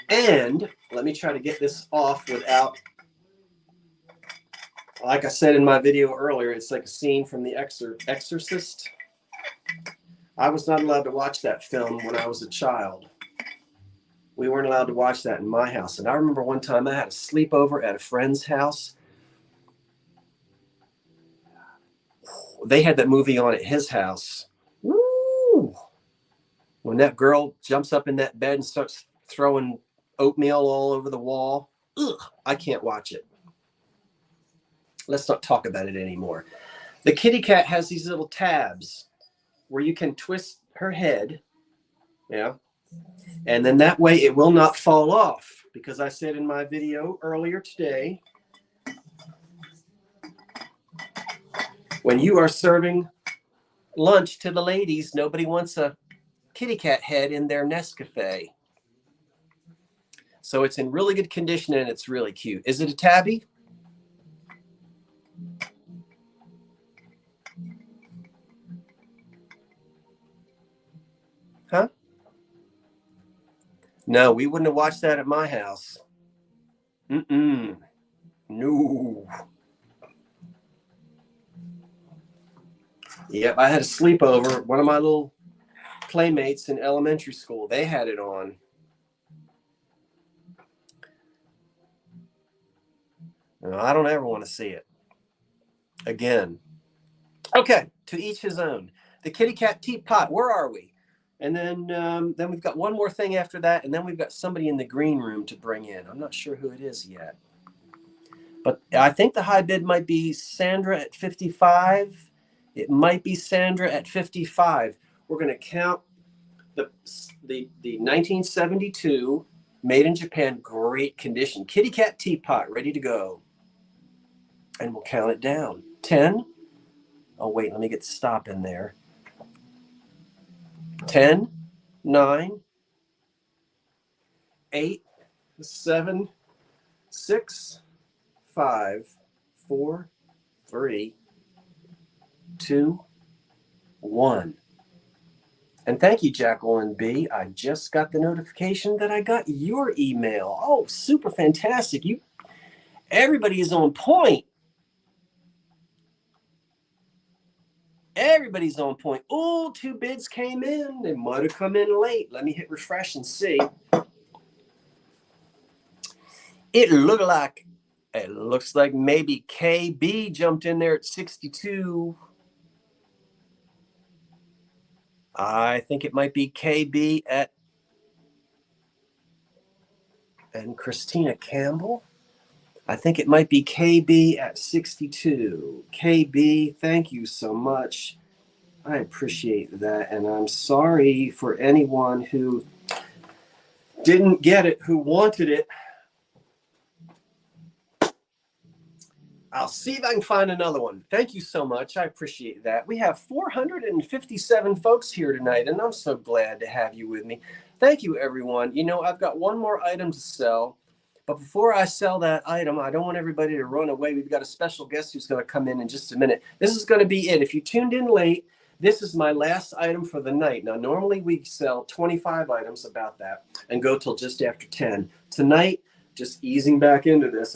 And let me try to get this off without, like I said in my video earlier, it's like a scene from The Exorcist. I was not allowed to watch that film when I was a child. We weren't allowed to watch that in my house. And I remember one time I had a sleepover at a friend's house. They had that movie on at his house. Woo! When that girl jumps up in that bed and starts throwing oatmeal all over the wall, ugh, I can't watch it. Let's not talk about it anymore. The kitty cat has these little tabs where you can twist her head, yeah, and then that way it will not fall off, because I said in my video earlier today, when you are serving lunch to the ladies, nobody wants a kitty cat head in their Nescafe. So it's in really good condition and it's really cute. Is it a tabby? Huh? No, we wouldn't have watched that at my house. No. Yep, I had a sleepover. One of my little playmates in elementary school, they had it on. No, I don't ever want to see it again. Okay, to each his own. The kitty cat teapot, where are we? And then we've got one more thing after that, and then we've got somebody in the green room to bring in. I'm not sure who it is yet. But I think the high bid might be Sandra at 55. It might be Sandra at 55. We're going to count the 1972 made in Japan, great condition kitty cat teapot, ready to go. And we'll count it down. 10. Oh, wait, let me get the stop in there. 10, 9, 8, 7, 6, 5, 4, 3, 2, 1. And thank you, Jacqueline B. I just got the notification that I got your email. Oh, super fantastic. Everybody is on point. Everybody's on point. Oh, 2 bids came in. They might have come in late. Let me hit refresh and see. It looks like maybe KB jumped in there at 62. I think it might be KB and Christina Campbell. I think it might be KB at 62. KB, thank you so much. I appreciate that. And I'm sorry for anyone who didn't get it, who wanted it. I'll see if I can find another one. Thank you so much. I appreciate that. We have 457 folks here tonight, and I'm so glad to have you with me. Thank you, everyone. You know, I've got one more item to sell. But before I sell that item, I don't want everybody to run away. We've got a special guest who's going to come in just a minute. This is going to be it. If you tuned in late, this is my last item for the night. Now, normally we sell 25 items, about that, and go till just after 10. Tonight, just easing back into this,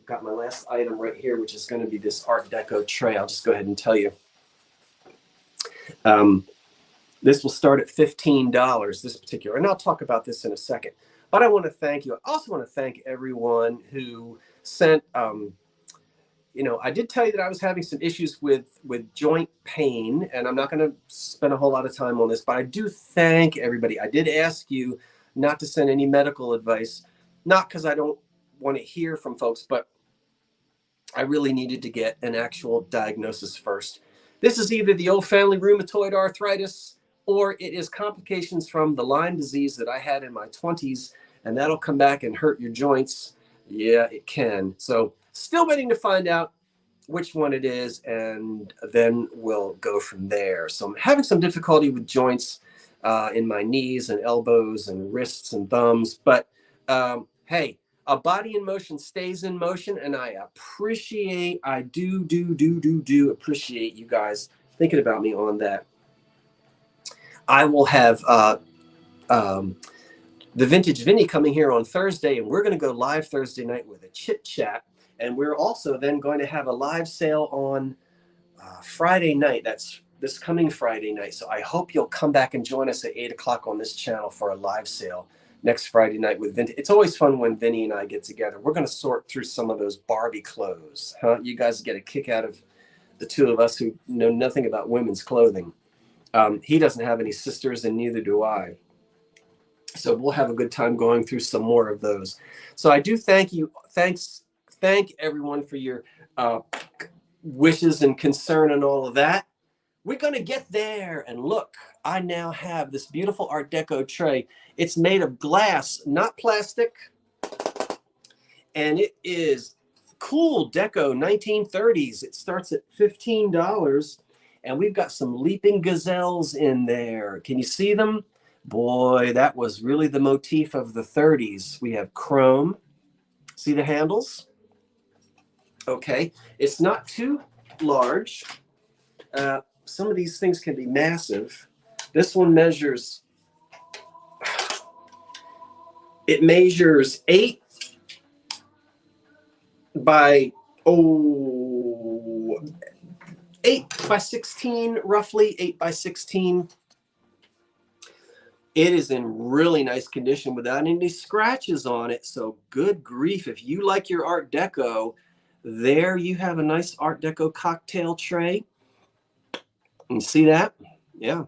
got my last item right here, which is going to be this Art Deco tray. I'll just go ahead and tell you. This will start at $15, this particular, and I'll talk about this in a second. But I want to thank you. I also want to thank everyone who sent, I did tell you that I was having some issues with joint pain, and I'm not going to spend a whole lot of time on this, but I do thank everybody. I did ask you not to send any medical advice, not because I don't want to hear from folks, but I really needed to get an actual diagnosis first. This is either the old family rheumatoid arthritis, or it is complications from the Lyme disease that I had in my 20s, and that'll come back and hurt your joints. Yeah, it can. So still waiting to find out which one it is, and then we'll go from there. So I'm having some difficulty with joints in my knees and elbows and wrists and thumbs, but hey, A body in motion stays in motion, and I do appreciate you guys thinking about me on that. I will have the Vintage Vinny coming here on Thursday, and we're going to go live Thursday night with a chit chat. And we're also then going to have a live sale on Friday night. That's this coming Friday night. So I hope you'll come back and join us at 8 o'clock on this channel for a live sale next Friday night with Vinny. It's always fun when Vinny and I get together. We're going to sort through some of those Barbie clothes. Huh? You guys get a kick out of the two of us who know nothing about women's clothing. He doesn't have any sisters, and neither do I. So we'll have a good time going through some more of those. So I do thank you. Thank everyone for your wishes and concern and all of that. We're going to get there. And look, I now have this beautiful Art Deco tray. It's made of glass, not plastic. And it is cool Deco 1930s. It starts at $15. And we've got some leaping gazelles in there. Can you see them? Boy, that was really the motif of the 30s. We have chrome. See the handles? Okay, it's not too large. Some of these things can be massive. This one measures, it measures 8 by 16, roughly 8 by 16. It is in really nice condition without any scratches on it. So good grief, if you like your Art Deco, there you have a nice Art Deco cocktail tray. You see that? Yeah.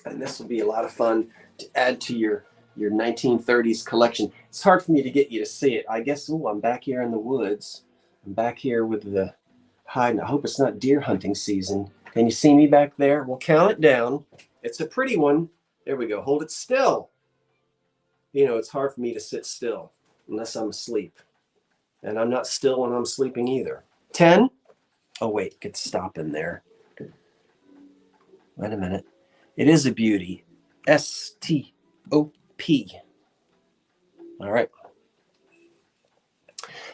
And this will be a lot of fun to add to your 1930s collection. It's hard for me to get you to see it. I guess, I'm back here in the woods. I'm back here with the hide. I hope it's not deer hunting season. Can you see me back there? We'll count it down. It's a pretty one. There we go. Hold it still. You know, it's hard for me to sit still unless I'm asleep. And I'm not still when I'm sleeping either. 10. Oh, wait. Could stop in there. Wait a minute. It is a beauty. S-T-O-P. All right.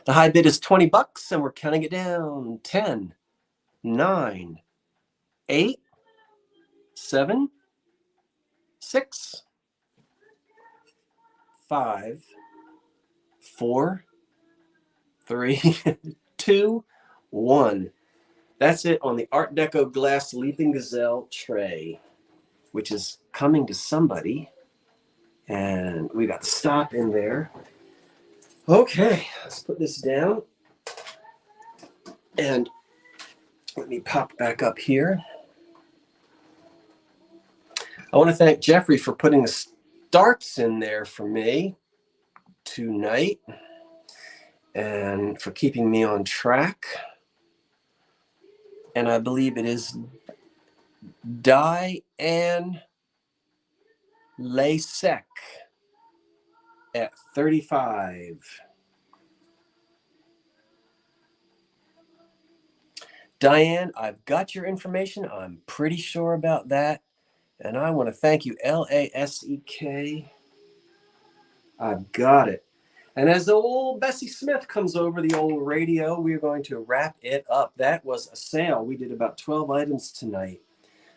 The high bid is $20, and we're counting it down. 10, 9, 8, 7, 6, 5, 4, 3, 2, 1. That's it on the Art Deco glass Leaping Gazelle tray, which is coming to somebody. And we got the stop in there. Okay, let's put this down. And let me pop back up here. I want to thank Jeffrey for putting the starts in there for me tonight and for keeping me on track. And I believe it is Diane Lasek at 35. Diane, I've got your information. I'm pretty sure about that. And I want to thank you, Lasek. I've got it. And as the old Bessie Smith comes over the old radio, we're going to wrap it up. That was a sale. We did about 12 items tonight.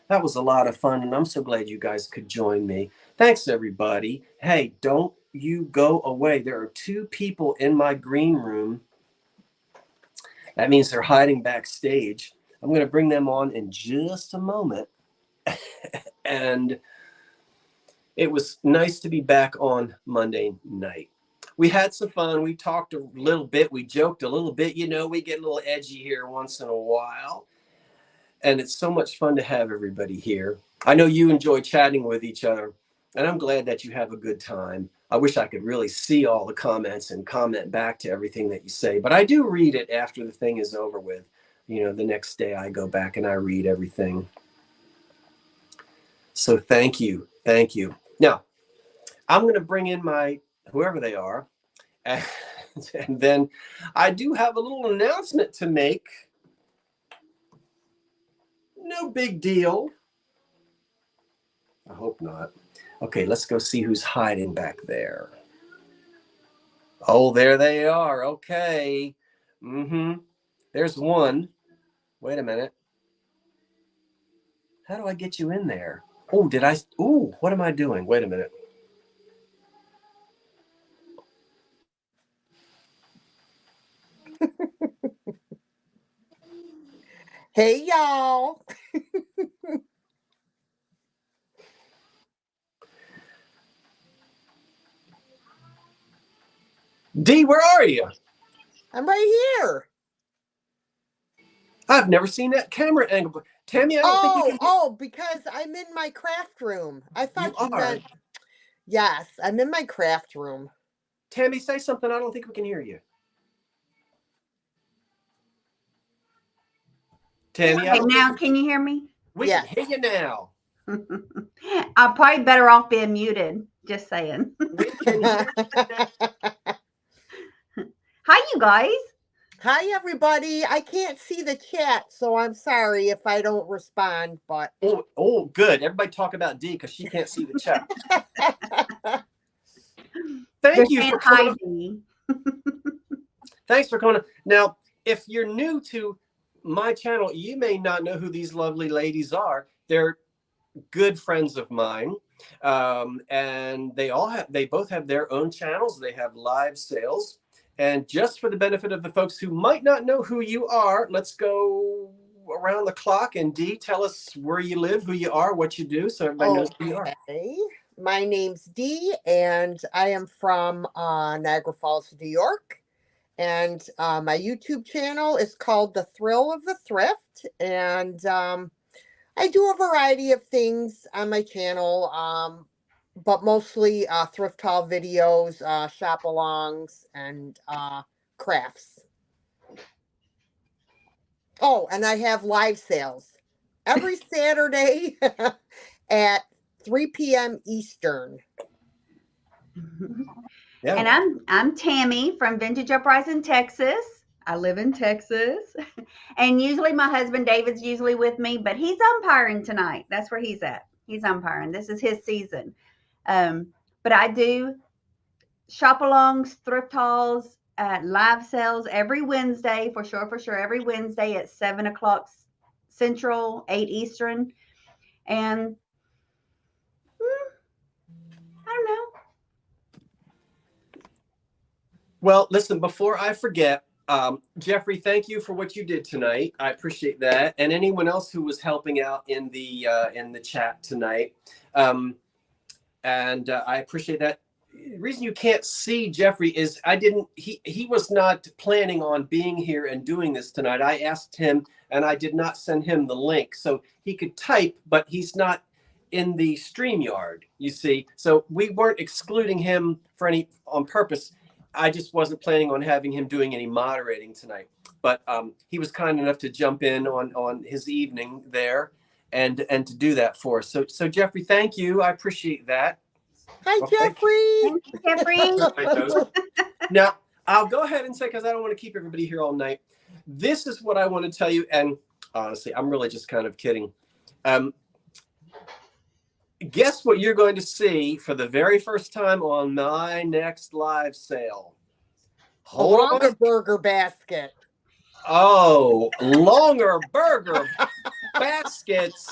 That was a lot of fun, and I'm so glad you guys could join me. Thanks, everybody. Hey, don't you go away. There are 2 people in my green room. That means they're hiding backstage. I'm going to bring them on in just a moment. And it was nice to be back on Monday night. We had some fun. We talked a little bit. We joked a little bit. You know, we get a little edgy here once in a while. And it's so much fun to have everybody here. I know you enjoy chatting with each other, and I'm glad that you have a good time. I wish I could really see all the comments and comment back to everything that you say, but I do read it after the thing is over with. You know, the next day I go back and I read everything. So thank you. Thank you. Now, I'm going to bring in my, whoever they are, and then I do have a little announcement to make. No big deal. I hope not. Okay, let's go see who's hiding back there. Oh, there they are. Okay. Mm-hmm. There's one. Wait a minute. How do I get you in there? Oh, did I? Oh, what am I doing? Wait a minute. Hey, y'all. Dee, where are you? I'm right here. I've never seen that camera angle. Tammy, I don't think we can. Because I'm in my craft room. I You thought you are. meant, yes, I'm in my craft room. Tammy, say something. I don't think we can hear you. Tammy, I Okay, don't now think can you hear me? we can Yes. hear you now. I'm probably better off being muted. Just saying. We can hear you now. Hi, you guys. Hi, everybody. I can't see the chat, so I'm sorry if I don't respond, but. Oh, good. Everybody talk about Dee because she can't see the chat. They're Thank you saying for hi, coming. Dee. Thanks for coming. Now, if you're new to my channel, you may not know who these lovely ladies are. They're good friends of mine, and they both have their own channels. They have live sales, and just for the benefit of the folks who might not know who you are, let's go around the clock. And Dee, tell us where you live, who you are, what you do, so everybody knows who you are. Okay. My name's Dee, and I am from Niagara Falls, New York. And my YouTube channel is called The Thrill of the Thrift. And I do a variety of things on my channel, but mostly thrift haul videos, shop alongs, and crafts. Oh, and I have live sales every Saturday at 3 p.m. Eastern. Yeah. And I'm Tammy from Vintage Uprising, Texas. I live in Texas. And usually my husband David's usually with me, but he's umpiring tonight. That's where he's at. He's umpiring. This is his season. But I do shop alongs, thrift hauls, live sales every Wednesday, for sure, every Wednesday at 7 o'clock Central, 8 Eastern. And I don't know. Well, listen, before I forget, Jeffrey, thank you for what you did tonight. I appreciate that, and anyone else who was helping out in the chat tonight, and I appreciate that. The reason you can't see Jeffrey is he was not planning on being here and doing this tonight. I asked him, and I did not send him the link, so he could type, but he's not in the StreamYard, you see. So we weren't excluding him for any on purpose. I just wasn't planning on having him doing any moderating tonight. But he was kind enough to jump in on his evening there and to do that for us. So Jeffrey, thank you. I appreciate that. Hi, Okay. Jeffrey. Thank you, Jeffrey. Now, I'll go ahead and say, because I don't want to keep everybody here all night, this is what I want to tell you. And honestly, I'm really just kind of kidding. Guess what you're going to see for the very first time on my next live sale? A longer burger basket. Oh, longer burger baskets.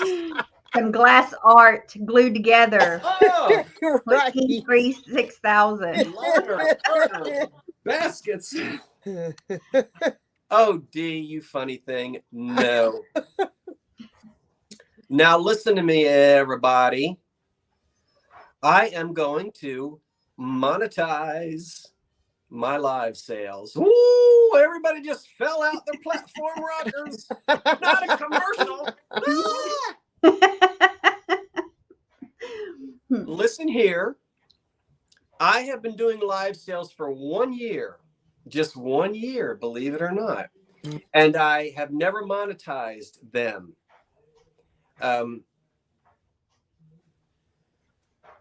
Some glass art glued together. Oh, Right. T3 6000. longer burger baskets. Oh, Dee, you funny thing. No. Now listen to me, everybody. I am going to monetize my live sales. Ooh, everybody just fell out their platform rockers. Not a commercial. Ah! Listen here. I have been doing live sales for 1 year, just 1 year, believe it or not. And I have never monetized them.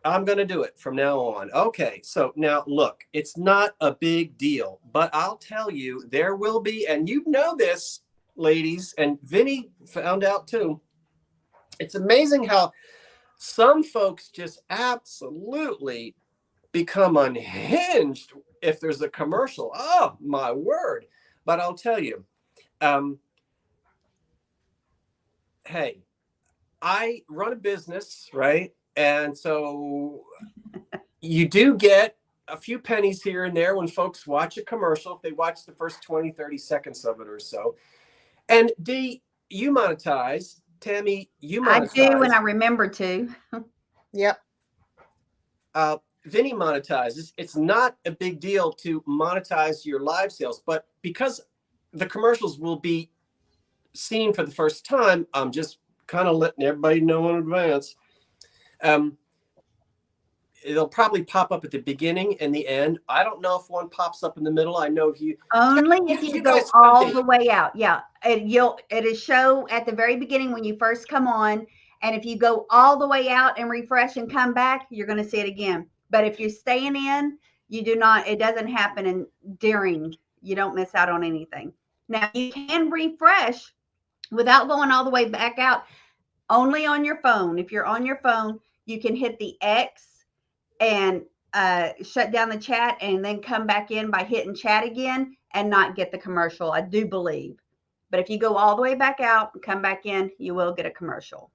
I'm going to do it from now on. Okay, so now look, it's not a big deal, but I'll tell you, there will be, and you know this, ladies, and Vinny found out too. It's amazing how some folks just absolutely become unhinged if there's a commercial, oh my word. But I'll tell you, hey, I run a business, right? And so you do get a few pennies here and there when folks watch a commercial, if they watch the first 20, 30 seconds of it or so. And Dee, you monetize. Tammy, you I do when monetize. I remember to. Yep. Vinny monetizes. It's not a big deal to monetize your live sales, but because the commercials will be seen for the first time, I'm just kind of letting everybody know in advance. It'll probably pop up at the beginning and the end. I don't know if one pops up in the middle. I know if you Only if you go guys all the way out. Yeah. It'll show at the very beginning when you first come on. And if you go all the way out and refresh and come back, you're going to see it again. But if you're staying in, you do not, it doesn't happen during, you don't miss out on anything. Now you can refresh without going all the way back out only on your phone. If you're on your phone, you can hit the X and shut down the chat and then come back in by hitting chat again and not get the commercial, I do believe. But if you go all the way back out and come back in, you will get a commercial.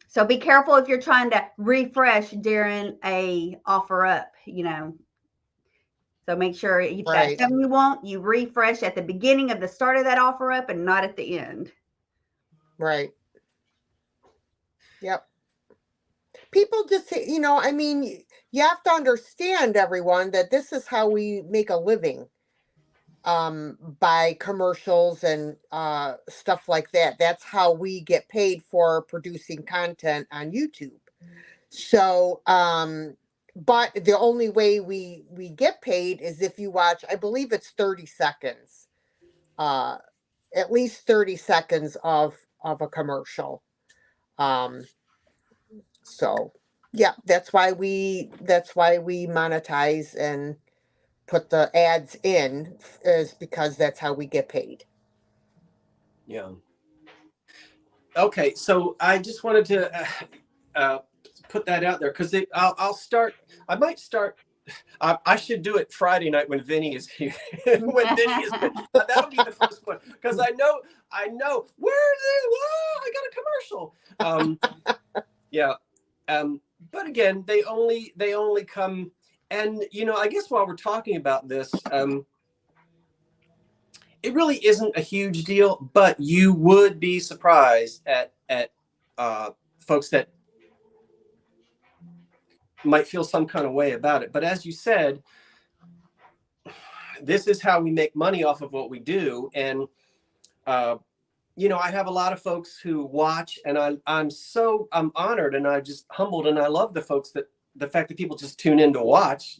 So be careful if you're trying to refresh during a offer up, So make sure if that's something you want, you refresh at the beginning of the start of that offer up and not at the end. Right. Yep. People just, I mean, you have to understand, everyone, that this is how we make a living, by commercials and stuff like that. That's how we get paid for producing content on YouTube. So, but the only way we get paid is if you watch, I believe it's 30 seconds, at least 30 seconds of a commercial. So yeah, that's why we monetize and put the ads in, is because that's how we get paid. Yeah. Okay, so I just wanted to put that out there because I'll start. I might start. I should do it Friday night when Vinny is here. When Vinny is here, that'll be the first one because I know. Where is it? Whoa! I got a commercial. Yeah. But again, they only come, and I guess while we're talking about this, it really isn't a huge deal, but you would be surprised at folks that might feel some kind of way about it. But as you said, this is how we make money off of what we do, and I have a lot of folks who watch, and I'm honored, and I'm just humbled, and I love the fact that people just tune in to watch,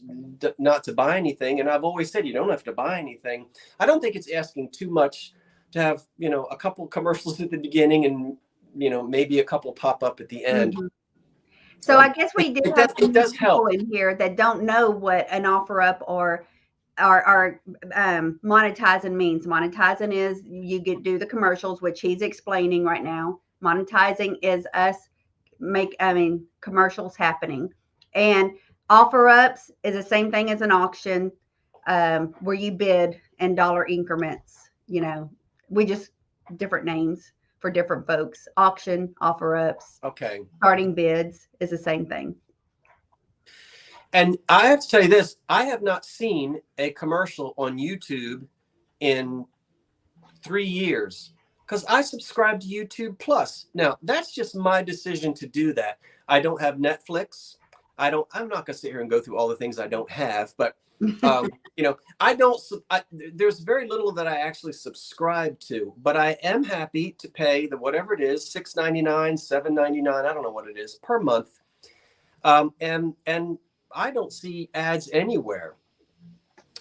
not to buy anything. And I've always said, you don't have to buy anything. I don't think it's asking too much to have, a couple commercials at the beginning and, maybe a couple pop up at the end. Mm-hmm. So I guess we do have it does people help in here that don't know what an offer up or monetizing means. Monetizing is you do the commercials, which he's explaining right now. Monetizing is us commercials happening. And offer ups is the same thing as an auction, where you bid in dollar increments. We just different names for different folks. Auction, offer ups, okay, starting bids is the same thing. And I have to tell you this, I have not seen a commercial on YouTube in 3 years because I subscribe to YouTube Plus. Now, that's just my decision to do that. I don't have Netflix. I'm not going to sit here and go through all the things I don't have, but there's very little that I actually subscribe to, but I am happy to pay whatever it is, $6.99, $7.99, I don't know what it is per month. And I don't see ads anywhere.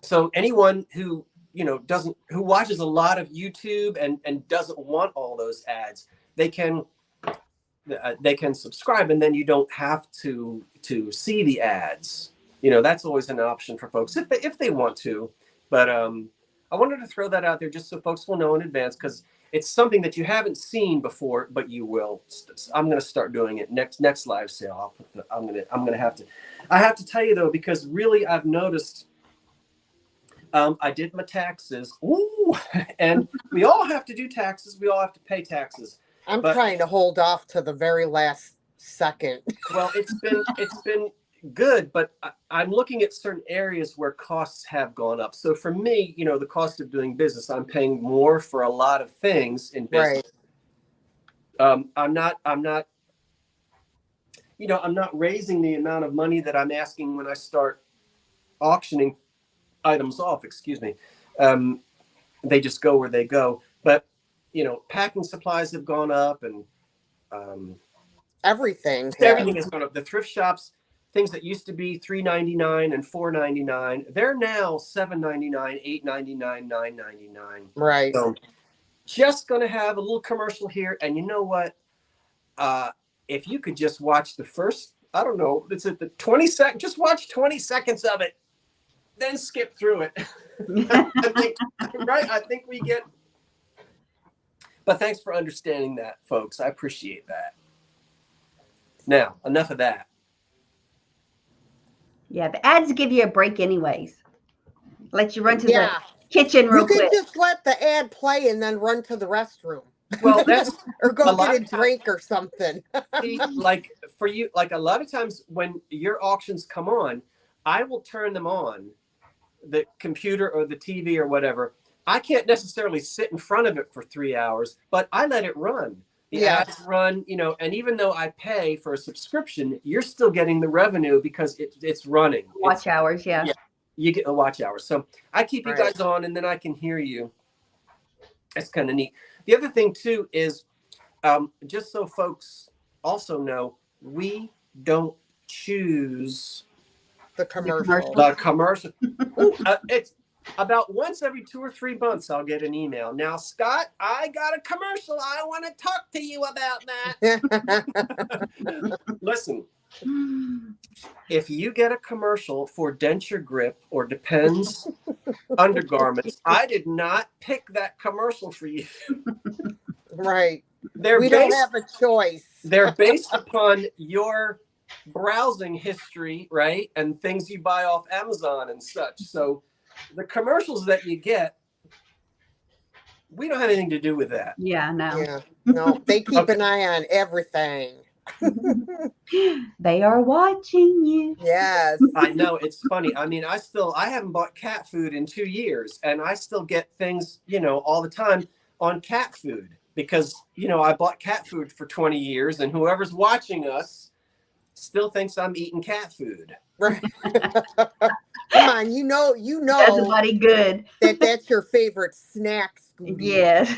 So anyone who who watches a lot of YouTube and doesn't want all those ads, they can subscribe, and then you don't have to see the ads. That's always an option for folks if they want to. But I wanted to throw that out there just so folks will know in advance, because it's something that you haven't seen before, but you will. I'm going to start doing it next live sale. I'm going to have to. I have to tell you though, because really I've noticed. I did my taxes. Ooh, and we all have to do taxes. We all have to pay taxes. I'm trying to hold off to the very last second. Well, it's been good, but I'm looking at certain areas where costs have gone up. So for me, the cost of doing business, I'm paying more for a lot of things in business. Right. I'm not raising the amount of money that I'm asking when I start auctioning items off. Excuse me. They just go where they go. But packing supplies have gone up, and everything has gone up. The thrift shops, things that used to be $3.99 and $4.99, they're now $7.99, $8.99, $9.99. Right. So just going to have a little commercial here, and you know what? If you could just watch the first, I don't know, it's at the 20 second, just watch 20 seconds of it, then skip through it. I think we get. But thanks for understanding that, folks. I appreciate that. Now, enough of that. Yeah, the ads give you a break anyways. Let you run to the kitchen real quick. You can just let the ad play and then run to the restroom. Well, that's or go get a drink or something. See, like for you, like a lot of times when your auctions come on, I will turn them on, the computer or the TV or whatever. I can't necessarily sit in front of it for 3 hours, but I let it run. The ads run, and even though I pay for a subscription, you're still getting the revenue because it's running. Watch hours, yeah. You get the watch hours. So I keep you guys on, and then I can hear you. That's kind of neat. The other thing too is, just so folks also know, we don't choose the commercial. The commercial. It's about once every 2 or 3 months I'll get an email. Now, Scott, I got a commercial. I want to talk to you about that. Listen, if you get a commercial for Denture Grip or Depends undergarments, I did not pick that commercial for you. Right. We don't have a choice. They're based upon your browsing history, right? And things you buy off Amazon and such. So the commercials that you get, we don't have anything to do with that. Yeah, no. Yeah, no. They keep an eye on everything. They are watching you. Yes. I know, it's funny. I mean, I haven't bought cat food in 2 years, and I still get things, all the time on cat food because, I bought cat food for 20 years, and whoever's watching us still thinks I'm eating cat food. Right. Come on, you know that's somebody good. That's your favorite snack, Scooby. Yes.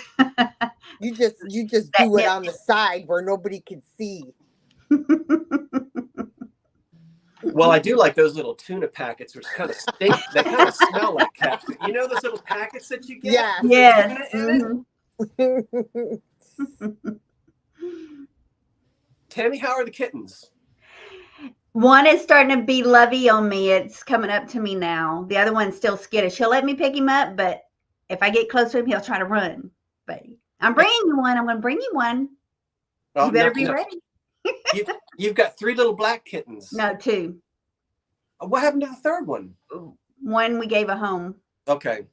You just do it on the side where nobody can see. Well, I do like those little tuna packets, which kind of stink. They kind of smell like cat food. You know those little packets that you get? Yeah. Yeah. Tammy, how are the kittens? One is starting to be lovey on me. It's coming up to me now. The other one's still skittish. He'll let me pick him up, but if I get close to him, he'll try to run. But I'm bringing you one. I'm going to bring you one. You better be ready. You've got 3 little black kittens. No, 2. What happened to the third one? One we gave a home. Okay.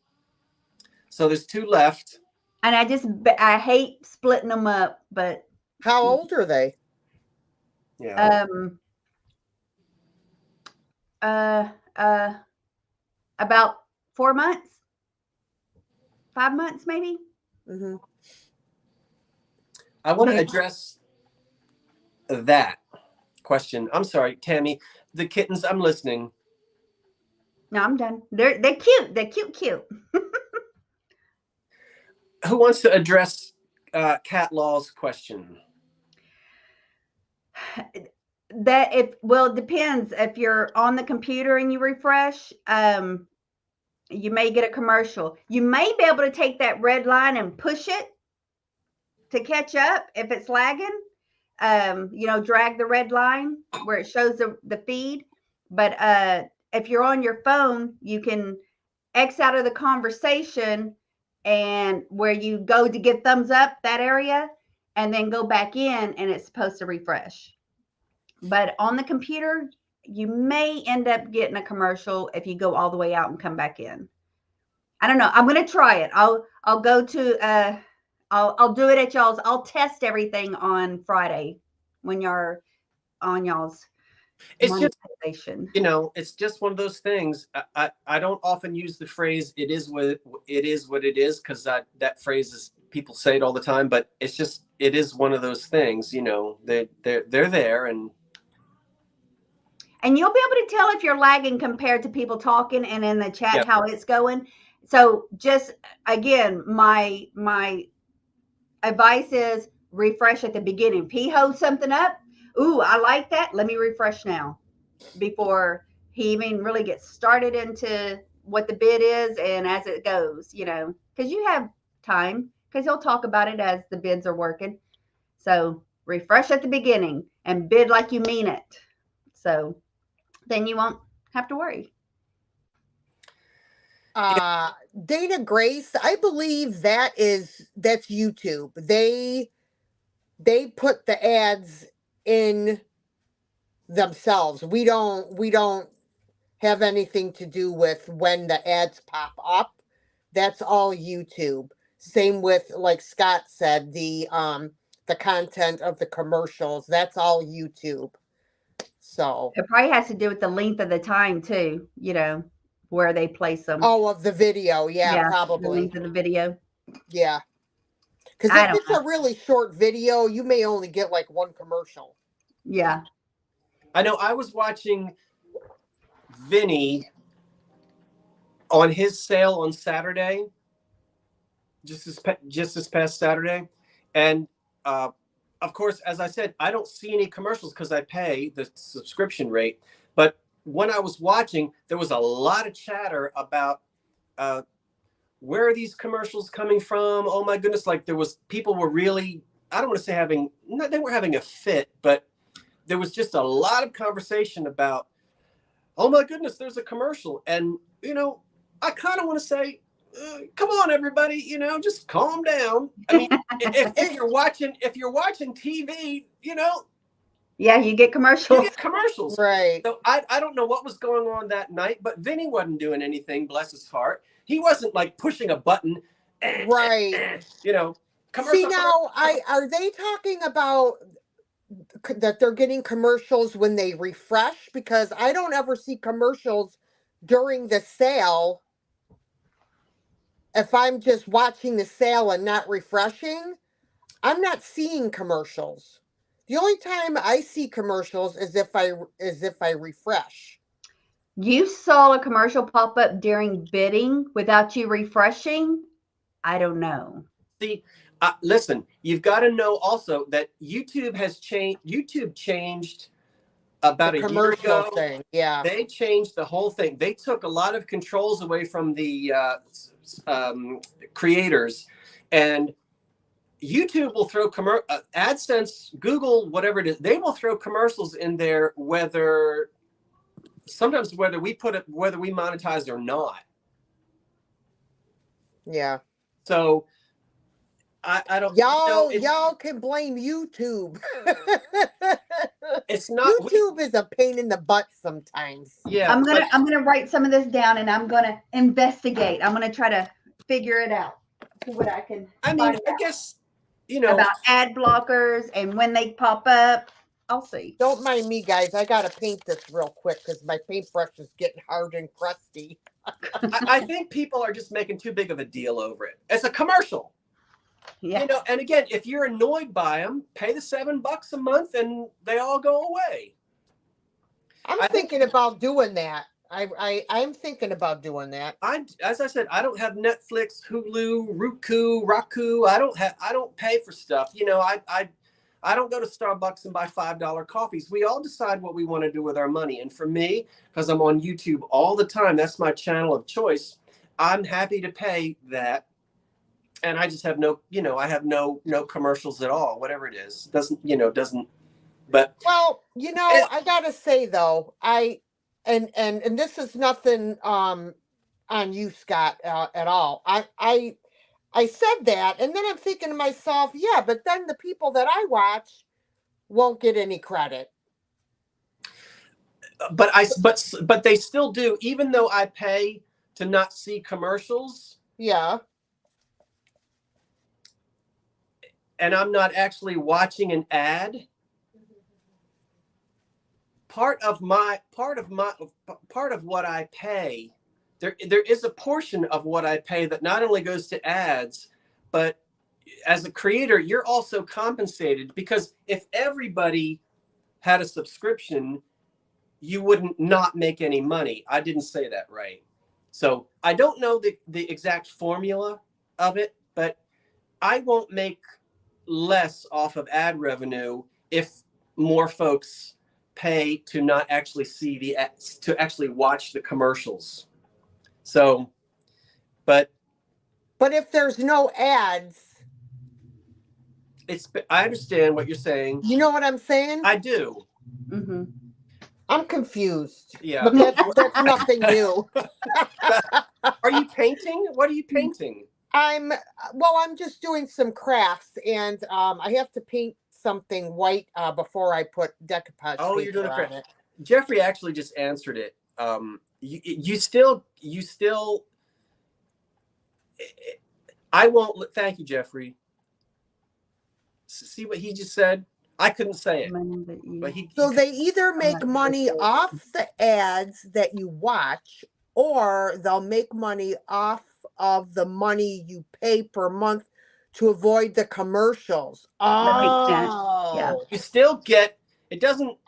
So there's 2 left. And I hate splitting them up, but. How old are they? Yeah. About 4 months, 5 months, maybe. Mm-hmm. I want to address that question. I'm sorry, Tammy. The kittens, I'm listening. No, I'm done. They're cute. They're cute. Who wants to address Cat Law's question? It depends. If you're on the computer and you refresh, you may get a commercial. You may be able to take that red line and push it to catch up if it's lagging. Drag the red line where it shows the feed. But if you're on your phone, you can X out of the conversation and where you go to get thumbs up, that area, and then go back in, and it's supposed to refresh. But on the computer, you may end up getting a commercial if you go all the way out and come back in. I don't know. I'm going to try it. I'll go to I'll do it at y'all's. I'll test everything on Friday when you're on y'all's It's just, monetization. it's just one of those things. I don't often use the phrase "it is what it is" because that phrase is, people say it all the time, but it's just, it is one of those things. They're there, and you'll be able to tell if you're lagging compared to people talking and in the chat yeah. how it's going. So just again, my advice is refresh at the beginning. If he holds something up, ooh, I like that. Let me refresh now before he even really gets started into what the bid is and as it goes, because you have time, because he'll talk about it as the bids are working. So refresh at the beginning and bid like you mean it. So then you won't have to worry. Dana Grace, I believe that's YouTube. They put the ads in themselves. We don't have anything to do with when the ads pop up. That's all YouTube. Same with, like Scott said, the content of the commercials. That's all YouTube. So It probably has to do with the length of the time too, where they place them. oh, of the video, yeah, The probably. length of the video. Yeah. Because I if don't it's a really short video, you may only get like one commercial. Yeah. I know. I was watching Vinny on his sale on Saturday, just this past Saturday, and of course, as I said, I don't see any commercials because I pay the subscription rate. But when I was watching, there was a lot of chatter about where are these commercials coming from? Oh my goodness! Like people were really, I don't want to say they were having a fit, but there was just a lot of conversation about, oh my goodness, there's a commercial. And, I kind of want to say, come on, everybody, just calm down. I mean, if you're watching TV, Yeah, you get commercials. you get commercials. Right. So I don't know what was going on that night, but Vinny wasn't doing anything, bless his heart. He wasn't like pushing a button. Right. Commercial. See, now, are they talking about that they're getting commercials when they refresh? Because I don't ever see commercials during the sale. If I'm just watching the sale and not refreshing, I'm not seeing commercials. The only time I see commercials is if I refresh. You saw a commercial pop up during bidding without you refreshing? I don't know. See, listen, you've got to know also that YouTube changed about a year ago. Thing, yeah. They changed the whole thing. They took a lot of controls away from the creators, and YouTube will throw AdSense, Google, whatever it is. They will throw commercials in there, sometimes whether we monetize or not. Yeah. So I don't. Y'all can blame YouTube. It's not. YouTube is a pain in the butt sometimes. Yeah. I'm gonna write some of this down and I'm gonna investigate. I'm gonna try to figure it out. See what I can. I mean, I guess about ad blockers and when they pop up. I'll see. Don't mind me, guys. I gotta paint this real quick because my paintbrush is getting hard and crusty. I think people are just making too big of a deal over it. It's a commercial. Yeah. And again, if you're annoyed by them, pay the $7 a month and they all go away. I'm thinking about doing that. I'm thinking about doing that. As I said, I don't have Netflix, Hulu, Roku. I don't pay for stuff. I don't go to Starbucks and buy $5 coffees. We all decide what we want to do with our money. And for me, because I'm on YouTube all the time, that's my channel of choice. I'm happy to pay that. And I just have I have no commercials at all, whatever it is. Doesn't, but. Well, I gotta say though, and this is nothing on you, Scott, at all. I said that, and then I'm thinking to myself, yeah, but then the people that I watch won't get any credit. But they still do, even though I pay to not see commercials. Yeah. And I'm not actually watching an ad. Part of what I pay, there is a portion of what I pay that not only goes to ads, but as a creator, you're also compensated, because if everybody had a subscription, you wouldn't not make any money. I didn't say that right. So I don't know the exact formula of it, but I won't make less off of ad revenue if more folks pay to not actually see the ads, to actually watch the commercials. So, but if there's no ads, I understand what you're saying. you know what I'm saying? I do. Mm-hmm. I'm confused. Yeah. But that's nothing new. Are you painting? What are you painting? I'm just doing some crafts, and I have to paint something white before I put decoupage You're doing a paper on craft. it. Jeffrey actually just answered it. You still. I won't. Thank you, Jeffrey. See what he just said? I couldn't say it, but So they either make money off the ads that you watch, or they'll make money off of the money you pay per month to avoid the commercials. That makes sense. Oh, Yeah. you still get. It doesn't.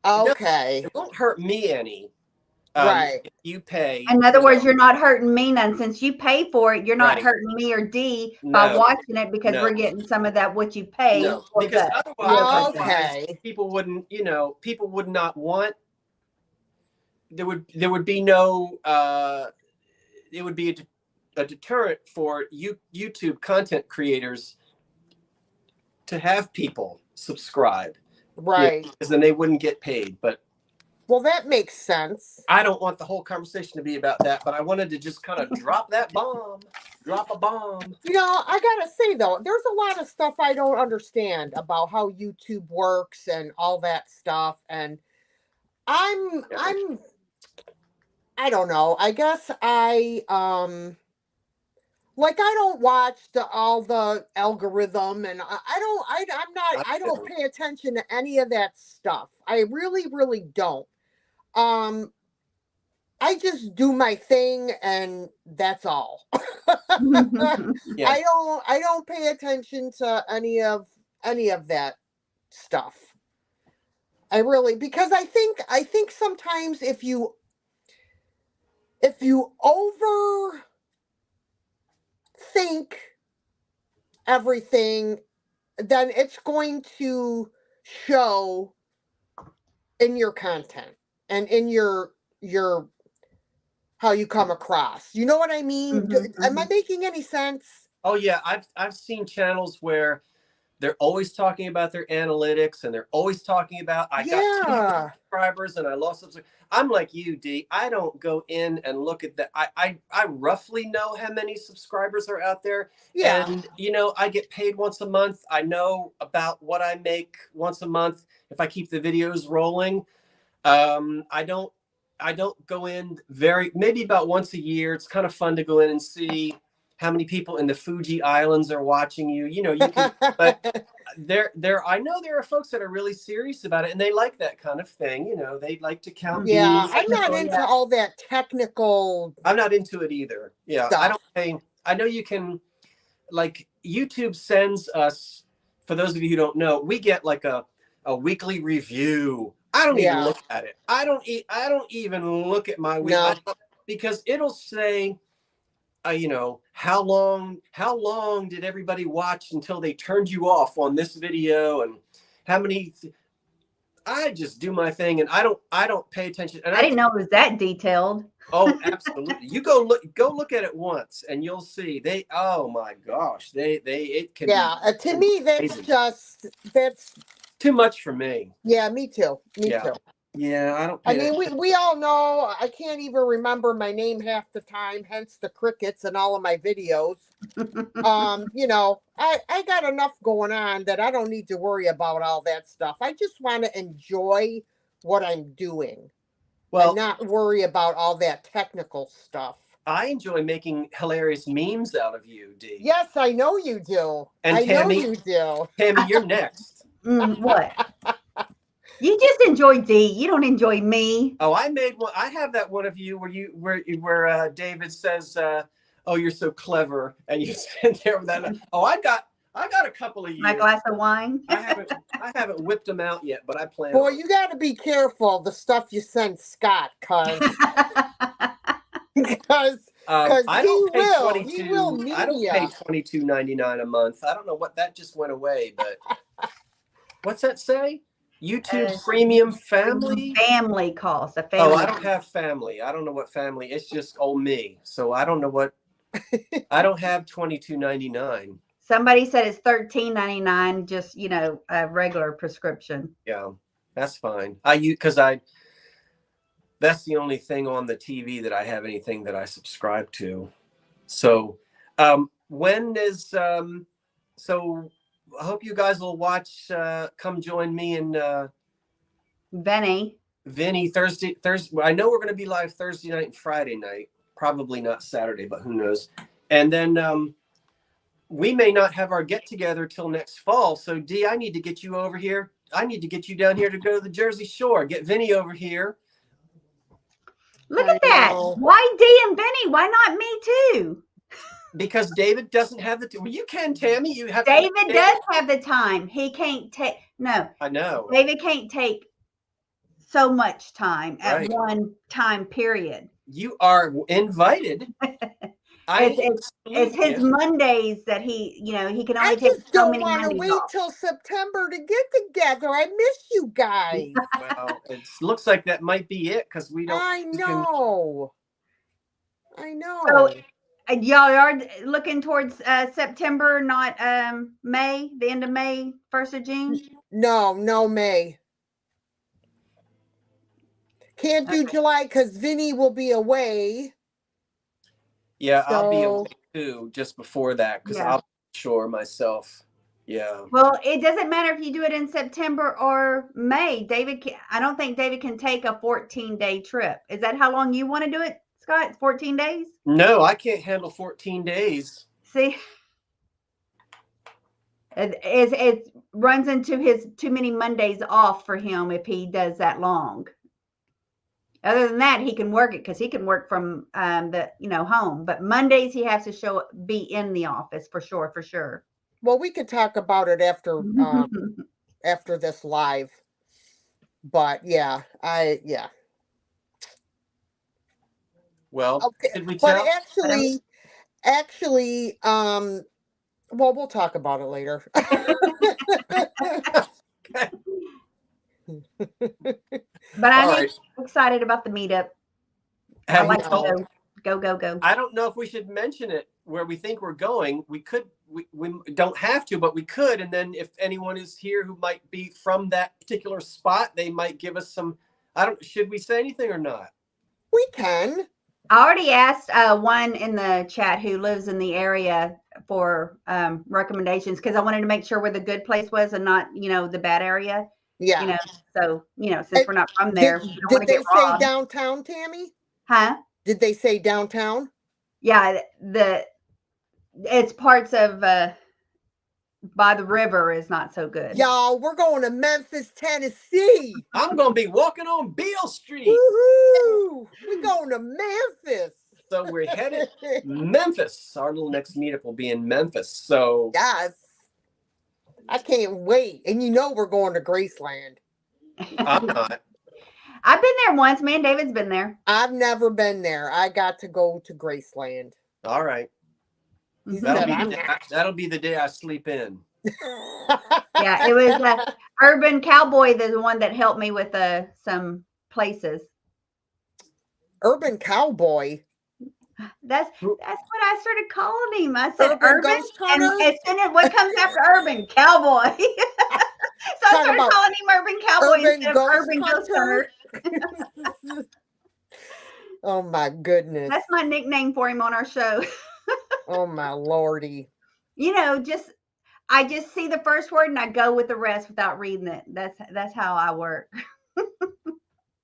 Okay. It won't hurt me any. Right. If you pay. In other words, you're not hurting me none. Since you pay for it, you're not Right. hurting me or D by No. watching it, because No. we're getting some of that what you pay. No, for because that. otherwise, Okay. people wouldn't. People would not want. There would be no. It would be a deterrent for YouTube content creators to have people subscribe. Right. Because then they wouldn't get paid. But well, that makes sense. I don't want the whole conversation to be about that, but I wanted to just kind of drop a bomb. I gotta say though, there's a lot of stuff I don't understand about how YouTube works and all that stuff, and I don't know. I guess I don't watch all the algorithm, and I don't pay attention to any of that stuff. I really, really don't. I just do my thing, and that's all. Yeah. I don't pay attention to any of that stuff. I really, because I think sometimes if you overthink everything, then it's going to show in your content and in your how you come across. You know what I mean? Am I making any sense? Oh yeah, I've seen channels where they're always talking about their analytics, and they're always talking about I got 2 subscribers and I lost subscribers. I'm like you, D. I don't go in and look at that. I roughly know how many subscribers are out there. Yeah. And I get paid once a month. I know about what I make once a month if I keep the videos rolling. I don't go in maybe about once a year. It's kind of fun to go in and see how many people in the Fuji Islands are watching you. You can, but I know there are folks that are really serious about it, and they like that kind of thing. They like to count. Yeah, I'm not into all that technical. I'm not into it either. Yeah, stuff. I don't pay. I know you can, like YouTube sends us. For those of you who don't know, we get like a weekly review. I don't even look at it. I don't even look at my week because it'll say, how long did everybody watch until they turned you off on this video, and how many. I just do my thing, and I don't pay attention. And I didn't know it was that detailed. Oh, absolutely. You go look at it once, and you'll see oh my gosh, it can. Yeah, to me that's too much for me. Yeah, me too. Me too. Yeah, I don't. I mean, we all know I can't even remember my name half the time. Hence the crickets in all of my videos. You know, I got enough going on that I don't need to worry about all that stuff. I just want to enjoy what I'm doing and Well, not worry about all that technical stuff. I enjoy making hilarious memes out of you, D. Yes, I know you do. And I know you do. Tammy, you're next. What? You just enjoy D. You don't enjoy me. Oh, I made one. I have that one of you where David says, "Oh, you're so clever," and you sit there with that. Oh, I got a couple of you. My glass of wine. I haven't whipped them out yet, but I plan. Boy, you got to be careful the stuff you send Scott, because I don't pay he will meet I don't ya. pay $22.99 a month. I don't know what that just went away, but what's that say? YouTube Premium Family? Family cost. A family. Oh, I don't have family. I don't know what family. It's just old me. So I don't know what. I don't have $22.99. Somebody said it's $13.99, just a regular prescription. Yeah, that's fine. That's the only thing on the TV that I have anything that I subscribe to. So, when is so I hope you guys will watch. Come join me and Vinny Thursday. I know we're going to be live Thursday night and Friday night. Probably not Saturday, but who knows? And then we may not have our get together till next fall. So D, I need to get you over here. I need to get you down here to go to the Jersey Shore. Get Vinny over here. Look at that. Why D and Vinny? Why not me too? Because David doesn't have the well, you can, Tammy. You have David does have the time. He can't take I know. David can't take so much time at one time period. You are invited. It's his Mondays that he can only take so many Mondays off. I just don't want to wait till September to get together. I miss you guys. Well, it looks like that might be it because we don't. I know. So y'all are looking towards September, not May, the end of May, 1st of June? No, May. Can't do July because Vinny will be away. Yeah, so, I'll be away too just before that because I'll be sure myself. Yeah. Well, it doesn't matter if you do it in September or May. I don't think David can take a 14-day trip. Is that how long you want to do it, Scott? 14 days? No, I can't handle 14 days. See? It runs into his too many Mondays off for him if he does that long. Other than that, he can work it because he can work from home. But Mondays he has to be in the office for sure. Well, we could talk about it after after this live. But yeah. Well, okay. Did we but tell? actually, well, we'll talk about it later. But I'm excited about the meetup. I like to go. I don't know if we should mention it where we think we're going. We could. We don't have to, but we could. And then if anyone is here who might be from that particular spot, they might give us some. Should we say anything or not? We can. I already asked one in the chat who lives in the area for recommendations because I wanted to make sure where the good place was and not the bad area. Yeah. So since we're not from there, did they say downtown, Tammy? Huh? Did they say downtown? Yeah, it's parts of by the river is not so good. Y'all, we're going to Memphis, Tennessee. I'm going to be walking on Beale Street. Woohoo! We're going to Memphis. So we're headed Memphis. Our little next meetup will be in Memphis. So yes. I can't wait. And we're going to Graceland. I'm not. I've been there once. Me and David's been there. I've never been there. I got to go to Graceland. All right. That'll be the day I sleep in. Yeah, it was Urban Cowboy, the one that helped me with some places. Urban Cowboy. That's what I started calling him. I said Urban and as soon as what comes after Urban Cowboy. So I started calling him Urban Cowboy instead of Urban Ghost Hunter. Oh my goodness. That's my nickname for him on our show. Oh my lordy. You know, I just see the first word and I go with the rest without reading it. That's how I work.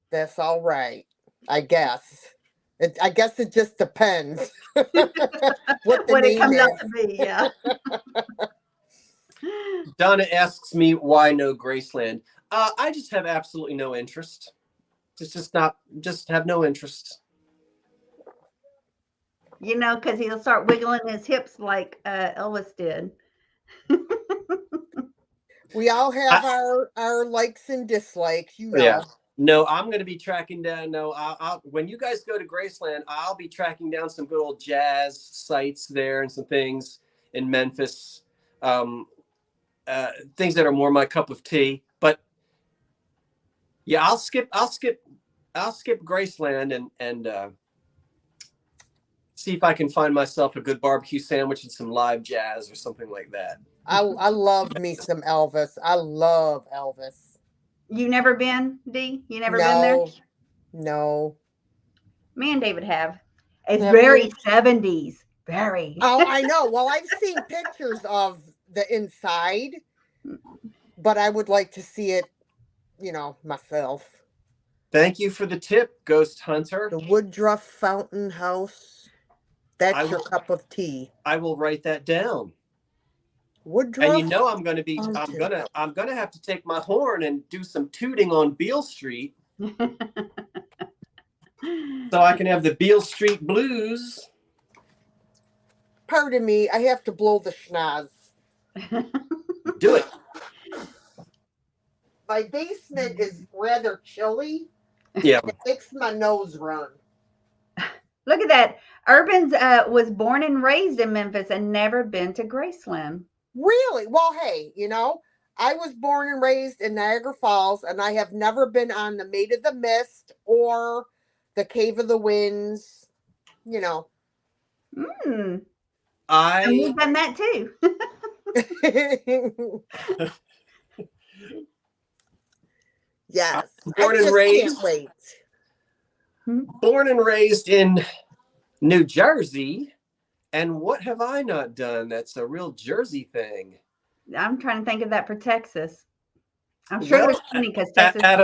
That's all right. I guess. I guess it just depends what the What it name comes out is. to be, yeah. Donna asks me why no Graceland. I just have absolutely no interest. Just have no interest. You know, because he'll start wiggling his hips like Elvis did. We all have I, our likes and dislikes, you yeah. know. No, I'm going to be tracking down. No, when you guys go to Graceland, I'll be tracking down some good old jazz sites there and some things in Memphis, um, things that are more my cup of tea. But yeah, I'll skip Graceland and see if I can find myself a good barbecue sandwich and some live jazz or something like that. I love me some Elvis. I love Elvis. You never been, D? You never been there? No, no. Me and David have. It's Have very you? 70s. Very. Oh, I know. Well, I've seen pictures of the inside, but I would like to see it, myself. Thank you for the tip, Ghost Hunter. The Woodruff Fountain House. That's your cup of tea. I will write that down. Woodruff. And you know I'm going to be I'm going to have to take my horn and do some tooting on Beale Street so I can have the Beale Street blues. Pardon me, I have to blow the schnoz. Do it. My basement is rather chilly. Yeah. It makes my nose run. Look at that. Urban's was born and raised in Memphis and never been to Graceland. Really? Well, hey, I was born and raised in Niagara Falls, and I have never been on the Maid of the Mist or the Cave of the Winds. And we've done that too. Yes. Born and raised. Can't wait. Born and raised in New Jersey. And what have I not done? That's a real Jersey thing. I'm trying to think of that for Texas. I'm sure there's plenty because Texas. Out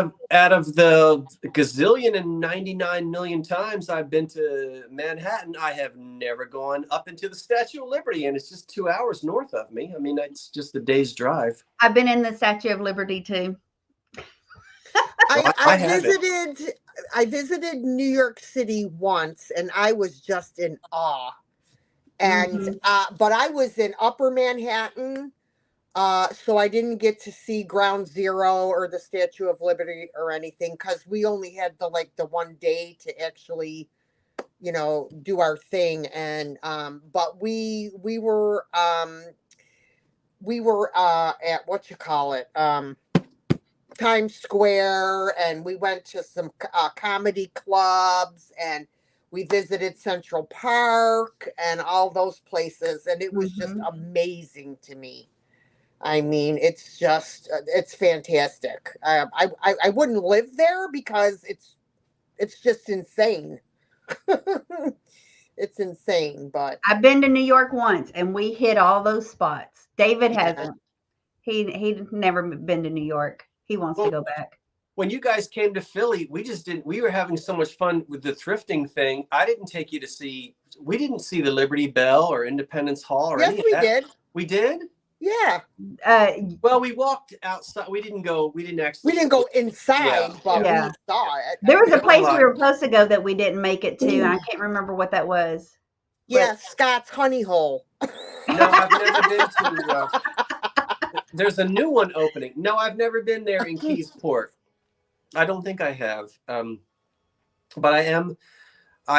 of the gazillion and 99 million times I've been to Manhattan, I have never gone up into the Statue of Liberty, and it's just 2 hours north of me. I mean, it's just a day's drive. I've been in the Statue of Liberty too. I visited New York City once, and I was just in awe. And but I was in Upper Manhattan, so I didn't get to see Ground Zero or the Statue of Liberty or anything because we only had the 1 day to actually, do our thing. And but we were at Times Square, and we went to some comedy clubs, and we visited Central Park and all those places, and it was just amazing to me. I mean, it's fantastic. I wouldn't live there because it's just insane. It's insane, but I've been to New York once, and we hit all those spots. David hasn't. He'd never been to New York. He wants to go back. When you guys came to Philly, we were having so much fun with the thrifting thing. I didn't take you we didn't see the Liberty Bell or Independence Hall or any of that. Yes, we did. Yeah. Well, we walked outside. We didn't go inside, but we saw it. There was a place we were supposed to go that we didn't make it to, and I can't remember what that was. Yeah, Scott's Honey Hole. No, I've never been to. There's a new one opening. No, I've never been there in Keysport. I don't think I have. But I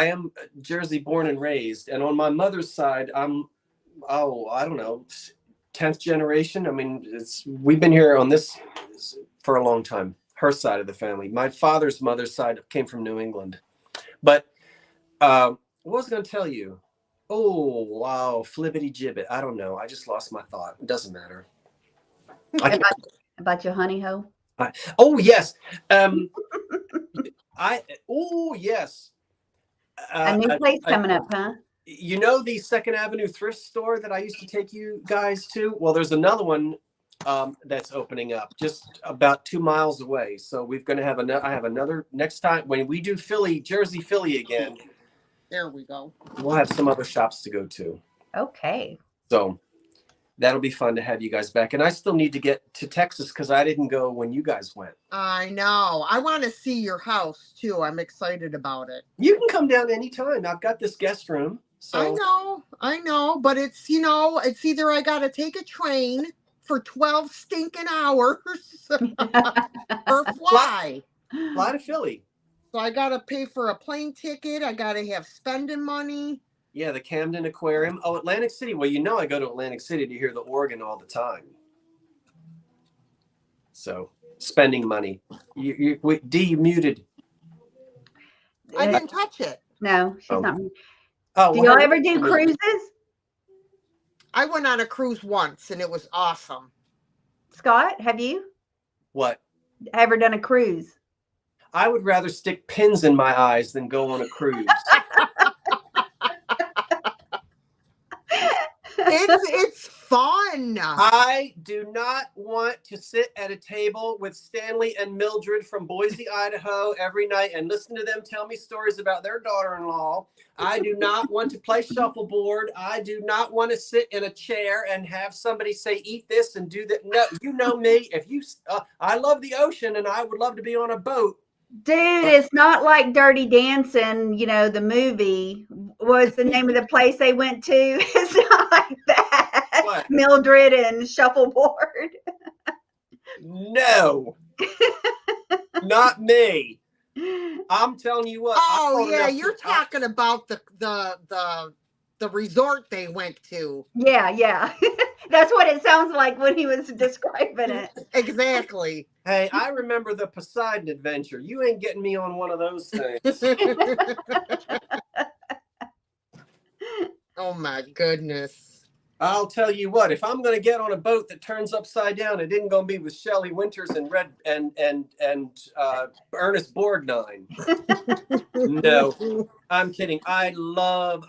am Jersey born and raised, and on my mother's side, I don't know, 10th generation. I mean, we've been here on this for a long time. Her side of the family. My father's mother's side came from New England. But what was I going to tell you? Oh, wow, flibbity gibbet. I don't know. I just lost my thought. It doesn't matter. About your honey hole? Oh, yes. Yes. A new place coming up, huh? You know the Second Avenue thrift store that I used to take you guys to? Well, there's another one that's opening up just about 2 miles away. So we're going to have another. I have another next time when we do Jersey, Philly again. There we go. We'll have some other shops to go to. Okay. So that'll be fun to have you guys back. And I still need to get to Texas because I didn't go when you guys went. I know. I want to see your house too. I'm excited about it. You can come down anytime. I've got this guest room. So I know, but it's, it's either I got to take a train for 12 stinking hours or fly. Fly to Philly. So I got to pay for a plane ticket. I got to have spending money. Yeah, the Camden Aquarium. Oh, Atlantic City. Well, I go to Atlantic City to hear the organ all the time. So spending money. You muted. I didn't touch it. No, she's not. Oh, do y'all ever do cruises? I went on a cruise once and it was awesome. Scott, have you? What? Ever done a cruise? I would rather stick pins in my eyes than go on a cruise. It's fun. I do not want to sit at a table with Stanley and Mildred from Boise, Idaho every night and listen to them tell me stories about their daughter-in-law. I do not want to play shuffleboard. I do not want to sit in a chair and have somebody say, eat this and do that. No, you know me. I love the ocean and I would love to be on a boat. Dude, it's not like Dirty Dancing, the movie. What's the name of the place they went to? It's not like that. What? Mildred and shuffleboard. No. Not me. I'm telling you what. Oh yeah, you're talking about the resort they went to. Yeah. That's what it sounds like when he was describing it. Exactly. Hey, I remember the Poseidon adventure. You ain't getting me on one of those things. Oh my goodness. I'll tell you what, if I'm going to get on a boat that turns upside down, it isn't going to be with Shelley Winters and Ernest Borgnine. No, I'm kidding. I love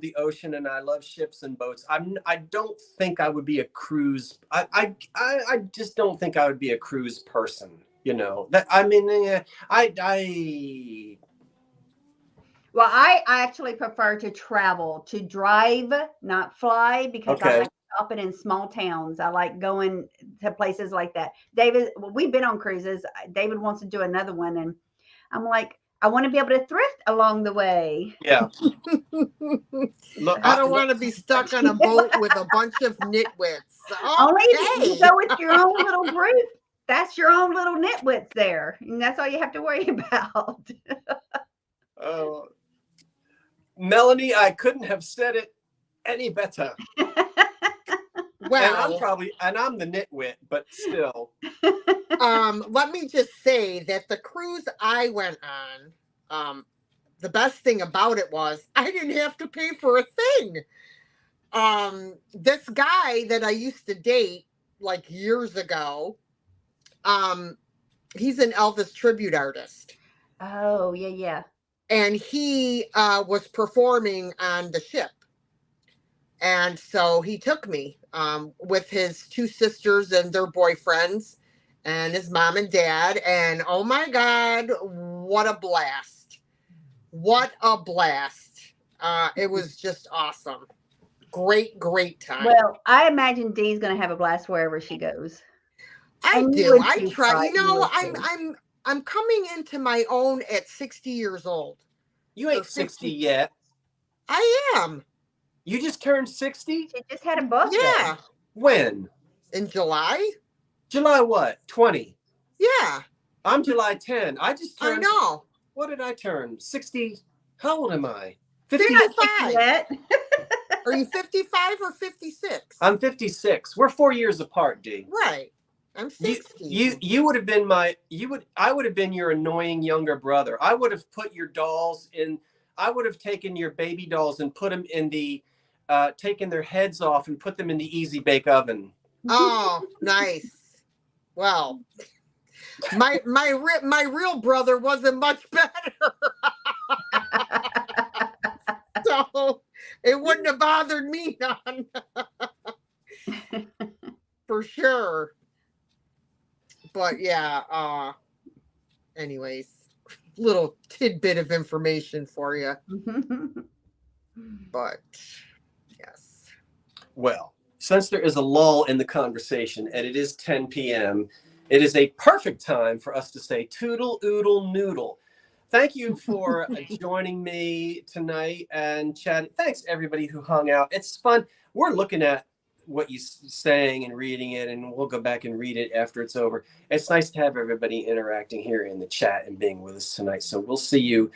the ocean and I love ships and boats. I don't think I would be a cruise. I just don't think I would be a cruise person. Well, I actually prefer to travel, to drive, not fly, because I like stopping in small towns. I like going to places like that. David, we've been on cruises. David wants to do another one. And I'm like, I want to be able to thrift along the way. Yeah. Look, I don't want to be stuck on a boat with a bunch of nitwits. Only if you go with your own little group. That's your own little nitwits there. And that's all you have to worry about. Oh. Melanie, I couldn't have said it any better. Well, and I'm the nitwit, but still. Let me just say that the cruise I went on, the best thing about it was I didn't have to pay for a thing. This guy that I used to date like years ago, he's an Elvis tribute artist. Oh, yeah. And he was performing on the ship. And so he took me with his two sisters and their boyfriends and his mom and dad. And oh my God, what a blast. What a blast. It was just awesome. Great time. Well, I imagine Dee's going to have a blast wherever she goes. I do. I try. I'm coming into my own at 60 years old. You ain't 60 yet. I am. You just turned 60? She just had a birthday. Yeah. When? In July. July what? 20? Yeah. I'm July 10. I just turned. I know. What did I turn? 60. How old am I? 55. Are you 55 or 56? I'm 56. We're 4 years apart, Dee. Right. I'm 60. You would have been I would have been your annoying younger brother. I would have put your dolls in. I would have taken your baby dolls and put them in the, taken their heads off and put them in the easy bake oven. Oh, nice. Well, my real brother wasn't much better. So It wouldn't have bothered me none. For sure. But yeah, anyways, little tidbit of information for you. But yes. Well, since there is a lull in the conversation and it is 10 p.m., it is a perfect time for us to say toodle oodle noodle. Thank you for joining me tonight and chatting. Thanks everybody who hung out. It's fun. We're looking at what you're saying and reading it, and we'll go back and read it after it's over. It's nice to have everybody interacting here in the chat and being with us tonight. So we'll see you.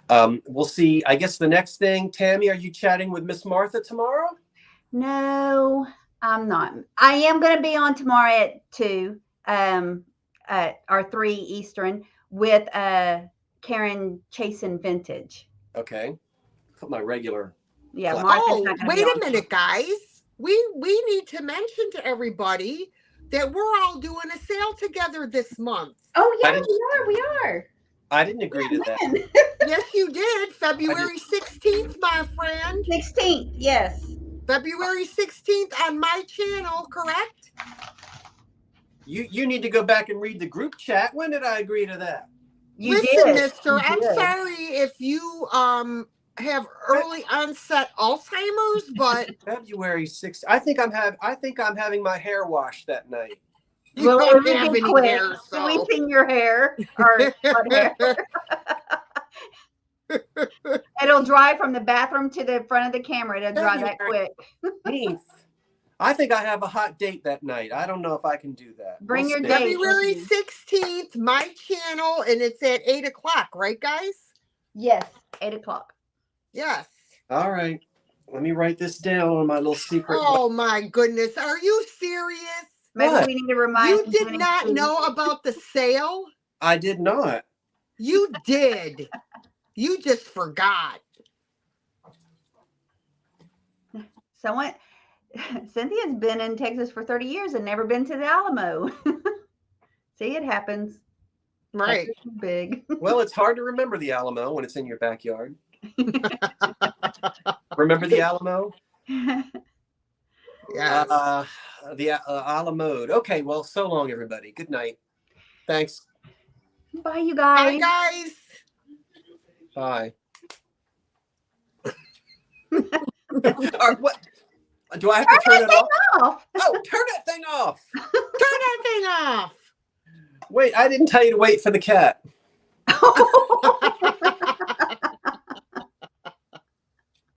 We'll see. I guess the next thing, Tammy, are you chatting with Miss Martha tomorrow? No, I'm not. I am going to be on tomorrow at 2 or 3 Eastern with Karen Chasin Vintage. Okay. Put my regular. Yeah, class. Martha's not gonna wait be a on. minute, guys. We need to mention to everybody that we're all doing a sale together this month. Oh yeah, we are. I didn't agree to that. Yes, you did. February 16th, my friend. 16th, yes. February 16th on my channel, correct? You need to go back and read the group chat. When did I agree to that? Listen, did. mister, You I'm did. sorry if you have early onset Alzheimer's, but February 6th. I think I'm having my hair washed that night. you Well, don't it'll have be any quick. hair, So we so. seen your hair or what hair? It'll dry from the bathroom to the front of the camera. It'll dry that quick. 15th. I think I have a hot date that night. I don't know if I can do that. Bring your see. date. February 16th, my channel, and it's at 8 o'clock, right, guys? Yes, 8 o'clock. Yes. All right. Let me write this down on my little secret. Oh my goodness. Are you serious? Maybe What? we need to remind You did not know about the sale? I did not. You did. You just forgot. Cynthia's been in Texas for 30 years and never been to the Alamo. See, it happens. Right. Texas is big. Well, it's hard to remember the Alamo when it's in your backyard. Remember the Alamo? Yeah. The Alamo. Okay, well, so long, everybody. Good night. Thanks. Bye, you guys. Bye, guys. Bye. What? Do I have to turn it off? Oh, turn that thing off. Turn that thing off. Wait, I didn't tell you to wait for the cat.